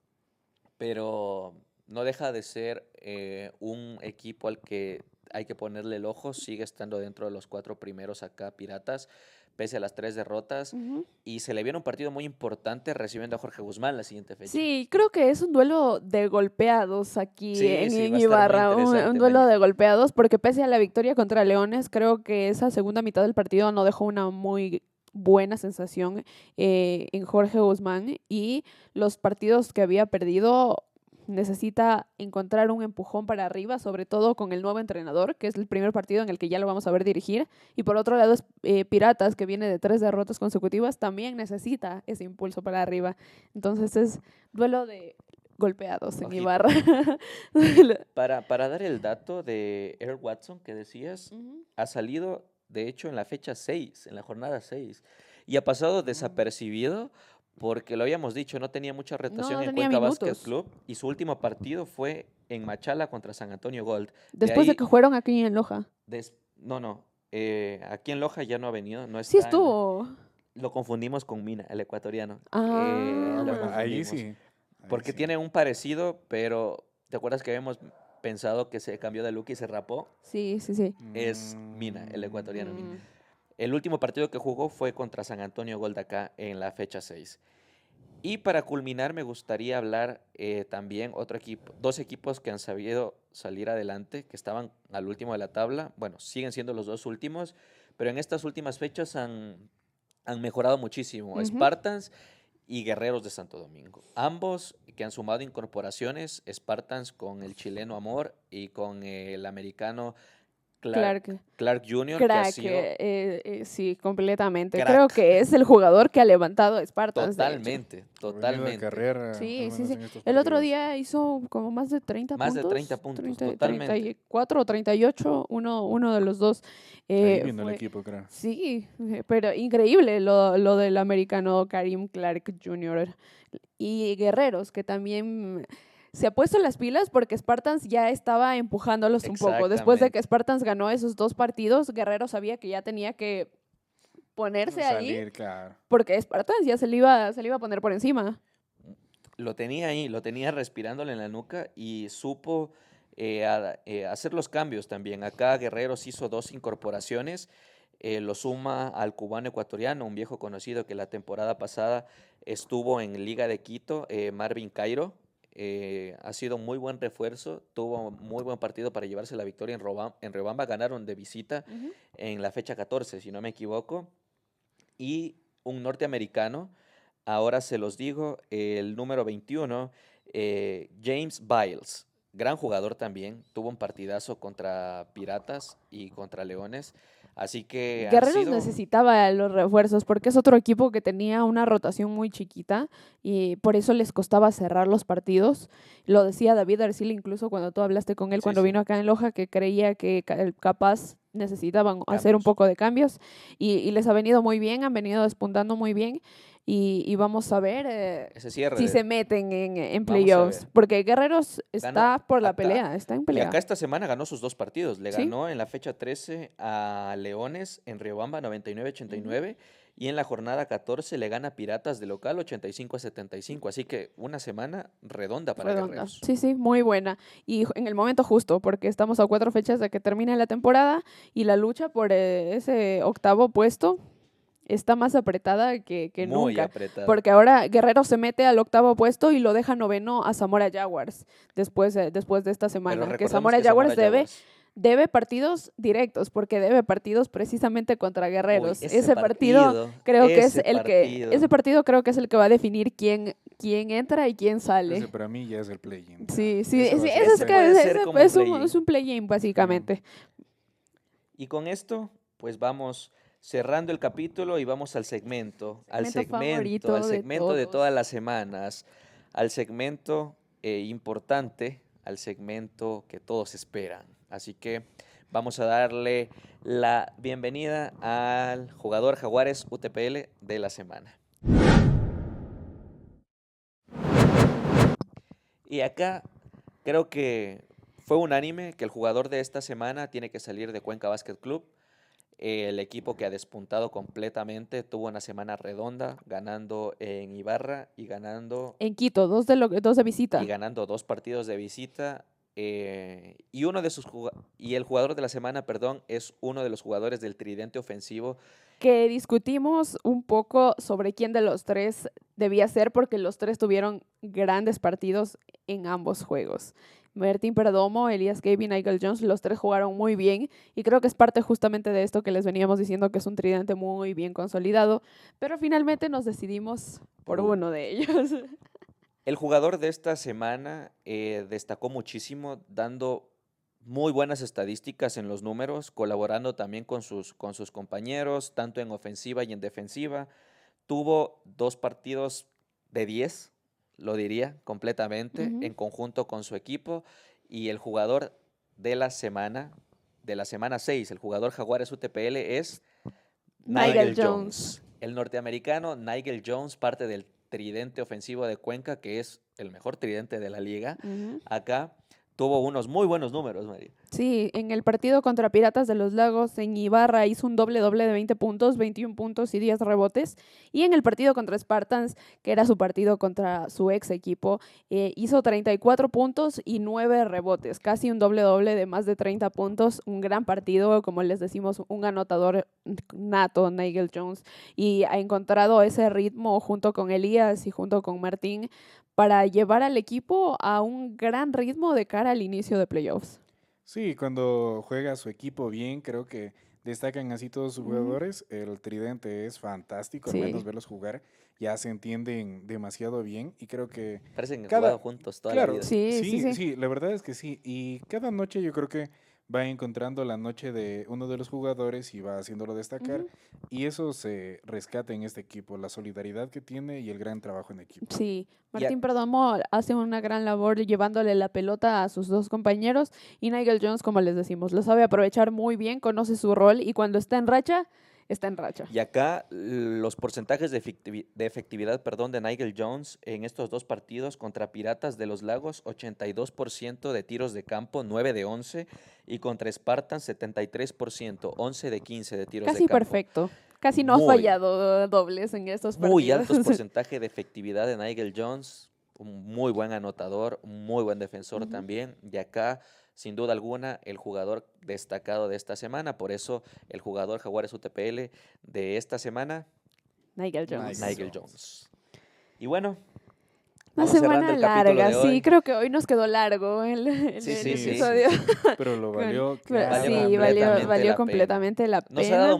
pero no deja de ser un equipo al que hay que ponerle el ojo. Sigue estando dentro de los 4 primeros acá, Piratas, pese a las 3 derrotas. Ujú. Y se le viene un partido muy importante recibiendo a Jorge Guzmán la siguiente fecha. Sí, creo que es un duelo de golpeados aquí Sí, en sí, va a en estar muy Ibarra, un interesante duelo mañana. de golpeados, porque pese a la victoria contra Leones, creo que esa segunda mitad del partido no dejó una muy buena sensación en Jorge Guzmán, y los partidos que había perdido necesita encontrar un empujón para arriba, sobre todo con el nuevo entrenador, que es el primer partido en el que ya lo vamos a ver dirigir. Y por otro lado, Piratas, que viene de 3 derrotas consecutivas, también necesita ese impulso para arriba. Entonces es duelo de golpeados en Ojito. Ibarra. Para dar el dato de Earl Watson que decías, Ujú. ha salido, de hecho, en la fecha 6, en la jornada 6, y ha pasado desapercibido porque lo habíamos dicho, no tenía mucha rotación no en tenía Cuenca Basket minutos. Club y su último partido fue en Machala contra San Antonio Gold. Después de ahí, que jugaron aquí en Loja. no, aquí en Loja ya no ha venido, no Sí está estuvo. lo confundimos con Mina, el ecuatoriano. Ah, Lo Bueno, ahí confundimos. sí. ahí Porque sí. tiene un parecido, pero ¿te acuerdas que habíamos pensado que se cambió de look y se rapó? sí. Es Mina, el ecuatoriano Mina. Mm. El último partido que jugó fue contra San Antonio Gold acá en la fecha 6. Y para culminar me gustaría hablar también dos equipos que han sabido salir adelante, que estaban al último de la tabla. Bueno, siguen siendo los 2 últimos, pero en estas últimas fechas han mejorado muchísimo. Ujú. Spartans y Guerreros de Santo Domingo. Ambos que han sumado incorporaciones, Spartans con el chileno Amor y con el americano Clark. Clark Jr., que ha Crack, sido sí, completamente. crack. Creo que es el jugador que ha levantado a Spartans, de hecho. Totalmente, Ha venido de totalmente. carrera, Sí, al sí, menos sí. en estos El otro partidos. día hizo como más de 30 Más de puntos. 30 puntos, totalmente. 34 o 38, uno de los dos. Ahí vino el Fue- equipo, creo. Sí, pero increíble lo del americano Karim Clark Jr. Y Guerreros, que también se ha puesto las pilas porque Spartans ya estaba empujándolos un poco. Después de que Spartans ganó esos 2 partidos, Guerreros sabía que ya tenía que ponerse ahí Salir, claro. porque Spartans ya se le iba a poner por encima. Lo tenía ahí, lo tenía respirándole en la nuca y supo hacer los cambios también. Acá Guerreros hizo 2 incorporaciones, lo suma al cubano ecuatoriano, un viejo conocido que la temporada pasada estuvo en Liga de Quito, Marvin Cairo. Ha sido muy buen refuerzo, tuvo muy buen partido para llevarse la victoria en Riobamba, ganaron de visita en la fecha 14, si no me equivoco. Y un norteamericano, ahora se los digo, el número 21, James Biles, gran jugador también, tuvo un partidazo contra Piratas y contra Leones, así que han Guerreros sido necesitaba los refuerzos porque es otro equipo que tenía una rotación muy chiquita y por eso les costaba cerrar los partidos. Lo decía David Arcila incluso cuando tú hablaste con él Sí, cuando sí. vino acá en Loja, que creía que capaz necesitaban hacer un Cambios. poco de cambios y les ha venido muy bien, han venido despuntando muy bien y vamos a ver Ese cierre. si se meten en Vamos a playoffs, ver. porque Guerreros está Ganó por la acá, pelea, está en Y pelea. acá esta semana ganó sus 2 partidos. Le Sí. ganó en la fecha 13 a Leones en Riobamba 99-89 y en la jornada 14 le gana a Piratas de local 85-75. Así que una semana redonda para Redonda. Guerreros. Sí, sí, muy buena. Y en el momento justo, porque estamos a 4 fechas de que termine la temporada y la lucha por ese 8º puesto está más apretada que Muy nunca. apretada. Porque ahora Guerrero se mete al 8º puesto y lo deja noveno a Zamora Jaguars después de esta semana. Pero Que recordemos Zamora que Jaguars Zamora Jaguars, debe partidos directos, porque debe partidos precisamente contra Guerreros. uy, Ese partido creo que es ese partido creo que es el que va a definir quién entra y quién sale. Ese para mí ya es el play-in. Sí, sí, Ese va a sí, ser ese el es, ese que puede ese- ser como es un un, play-in. es un play-in, básicamente. Y con esto, pues vamos cerrando el capítulo y vamos al segmento Favorito de de todos. todas las semanas, al segmento importante, al segmento que todos esperan. Así que vamos a darle la bienvenida al jugador Jaguares UTPL de la semana. Y acá creo que fue unánime que el jugador de esta semana tiene que salir de Cuenca Basket Club. El equipo que ha despuntado completamente tuvo una semana redonda, ganando en Ibarra y ganando En Quito, dos de visita. 2 partidos de visita. Y el jugador de la semana, perdón, es uno de los jugadores del tridente ofensivo. Que discutimos un poco sobre quién de los 3 debía ser, porque los 3 tuvieron grandes partidos en ambos juegos. Martín Perdomo, Elias Gabe y Nigel Jones, los 3 jugaron muy bien y creo que es parte justamente de esto que les veníamos diciendo, que es un tridente muy bien consolidado, pero finalmente nos decidimos por uno de ellos. El jugador de esta semana destacó muchísimo, dando muy buenas estadísticas en los números, colaborando también con sus compañeros, tanto en ofensiva y en defensiva. Tuvo 2 partidos de 10, lo diría completamente, en conjunto con su equipo. Y el jugador de la semana 6, el jugador Jaguares UTPL es Nigel Nigel Jones. El norteamericano Nigel Jones, parte del tridente ofensivo de Cuenca, que es el mejor tridente de la liga. Acá tuvo unos muy buenos números, María. Sí, en el partido contra Piratas de los Lagos en Ibarra hizo un doble de 20 puntos, 21 puntos y 10 rebotes. Y en el partido contra Spartans, que era su partido contra su ex equipo, hizo 34 puntos y 9 rebotes, casi un doble de más de 30 puntos. Un gran partido, como les decimos, un anotador nato, Nigel Jones. Y ha encontrado ese ritmo junto con Elías y junto con Martín para llevar al equipo a un gran ritmo de cara al inicio de playoffs. Sí, cuando juega su equipo bien, creo que destacan así todos sus Ujú. jugadores. El tridente es fantástico, al menos Sí, verlos jugar ya se entienden demasiado bien y creo que Parecen que han cada, jugado juntos toda la claro, vida. sí, sí, sí, sí. sí, la verdad es que sí. Y cada noche yo creo que va encontrando la noche de uno de los jugadores y va haciéndolo destacar. Ujú. Y eso se rescata en este equipo, la solidaridad que tiene y el gran trabajo en equipo. Sí, Y a- Martín Perdomo hace una gran labor llevándole la pelota a sus dos compañeros y Nigel Jones, como les decimos, lo sabe aprovechar muy bien, conoce su rol y cuando está en racha, está en racha. Y acá los porcentajes de efectividad, perdón, de Nigel Jones en estos dos partidos contra Piratas de los Lagos, 82% de tiros de campo, 9 de 11, y contra Spartans, 73%, 11 de 15 de tiros de Casi campo. perfecto. Casi no ha Muy, fallado dobles en estos muy partidos. altos porcentajes de efectividad de Nigel Jones, un muy buen anotador, un muy buen defensor Ujú. también. Y acá, sin duda alguna, el jugador destacado de esta semana. Por eso, el jugador Jaguares UTPL de esta semana, Nigel Nigel Jones. Nigel Jones. Jones. Y bueno, Una vamos cerrando semana el capítulo larga, de sí, hoy. creo que hoy nos quedó largo Sí, el sí, Sí, sí. sí, episodio. sí. Pero lo valió Valió Sí, valió, completamente valió la pena. completamente la Nos ha dado pena.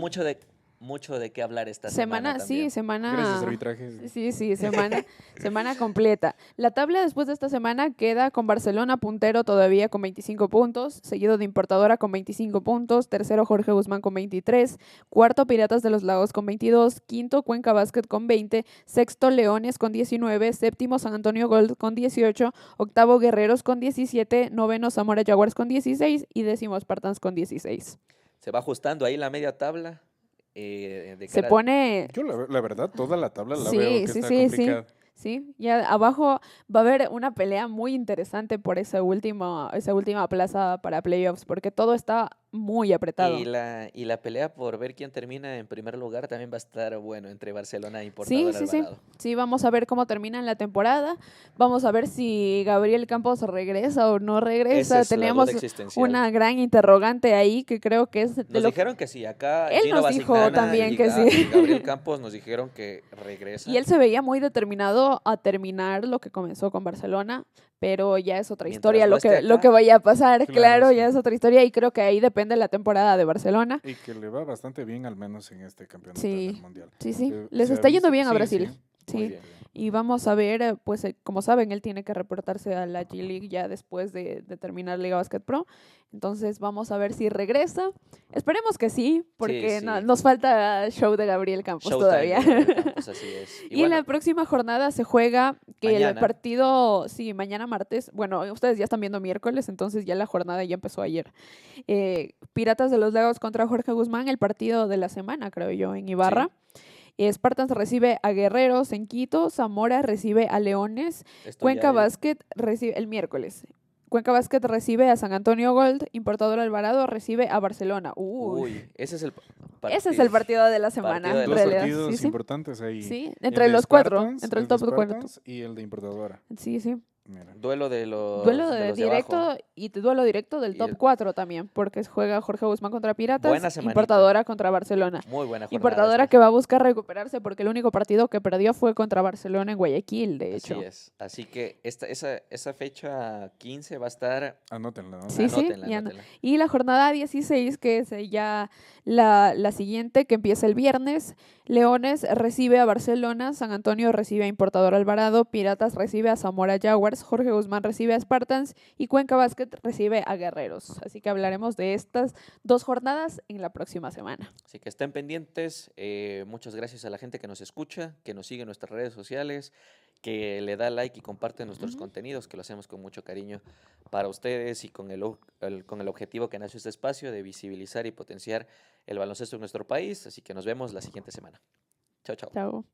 mucho de qué hablar esta semana Semana, sí, también. Gracias, semana. arbitrajes. Sí, sí, semana completa. La tabla después de esta semana queda con Barcelona puntero todavía con 25 puntos, seguido de Importadora con 25 puntos, tercero Jorge Guzmán con 23, cuarto Piratas de los Lagos con 22, quinto Cuenca Basket con 20, sexto Leones con 19, séptimo San Antonio Gold con 18, octavo Guerreros con 17, noveno Zamora Jaguars con 16 y décimo Spartans con 16. Se va ajustando ahí la media tabla de Se cara. pone. Yo la verdad, toda la tabla la veo Sí, que sí, está sí, sí. complicada. Sí, ya abajo va a haber una pelea muy interesante por esa última plaza para playoffs, porque todo está muy apretado. Y la pelea por ver quién termina en primer lugar también va a estar bueno entre Barcelona e Sí, Importador sí, sí. Alvarado. Sí, vamos a ver cómo termina la temporada. Vamos a ver si Gabriel Campos regresa o no Esa regresa. es la duda Teníamos existencial. una gran interrogante ahí que creo que es de Nos lo que dijeron que sí, acá él Gino nos dijo Basignana también que sí. y Gabriel Campos nos dijeron que Y regresa, él se veía muy determinado a terminar lo que comenzó con Barcelona, pero ya es otra historia mientras no esté lo que acá. vaya a pasar, Claro, claro, sí. ya es otra historia y creo que ahí depende la temporada de Barcelona. Y que le va bastante bien, al menos en este campeonato del Sí, Mundial. sí, sí, Se, les se ha está yendo visto, bien a sí, sí, Brasil. Muy Sí, bien. y vamos a ver, pues como saben, él tiene que reportarse a la G-League ya después de terminar Liga Basket Pro. Entonces vamos a ver si regresa. Esperemos que sí, porque Sí. nos falta show de Gabriel Campos Showtime todavía. de Gabriel Campos, así es. Y Y en bueno, la próxima jornada se juega que el mañana, partido, sí, mañana martes, bueno, ustedes ya están viendo miércoles, entonces ya la jornada ya empezó ayer. Piratas de los Lagos contra Jorge Guzmán, el partido de la semana, creo yo, en Ibarra. sí, Spartans recibe a Guerreros en Quito, Zamora recibe a Leones, esto ya Cuenca Basket recibe el miércoles. Cuenca Basket recibe a San Antonio Gold, Importador Alvarado recibe a Barcelona. Uy, ese es el Ese es el partido de la semana, partido de en la Dos realidad. semana. partidos Sí, sí. importantes ahí. Sí, El entre de los cuatro, Spartans, entre el el de top 4. Spartans y el de Importadora. Sí, sí. Mira. Duelo de Duelo los de directo abajo. y duelo directo del Y top el- 4 también, porque juega Jorge Guzmán contra Piratas, Buena semanita. Importadora contra Barcelona. Muy buena jornada. Importadora que va a buscar recuperarse porque el único partido que perdió fue contra Barcelona en Guayaquil, de Así hecho. es. Así que esa fecha 15 va a estar. Anótenla, ¿no? Sí, sí, Anótenla, ya no. anótenla. Y la jornada 16, que es ya la siguiente, que empieza el viernes. Leones recibe a Barcelona, San Antonio recibe a Importador Alvarado, Piratas recibe a Zamora Jaguars, Jorge Guzmán recibe a Spartans y Cuenca Basket recibe a Guerreros. Así que hablaremos de estas dos jornadas en la próxima semana. Así que estén pendientes. Muchas gracias a la gente que nos escucha, que nos sigue en nuestras redes sociales, que le da like y comparte nuestros Ujú. contenidos, que lo hacemos con mucho cariño para ustedes y con con el objetivo que nació este espacio de visibilizar y potenciar el baloncesto en nuestro país. Así que nos vemos la siguiente semana. Chao, chao. Chao.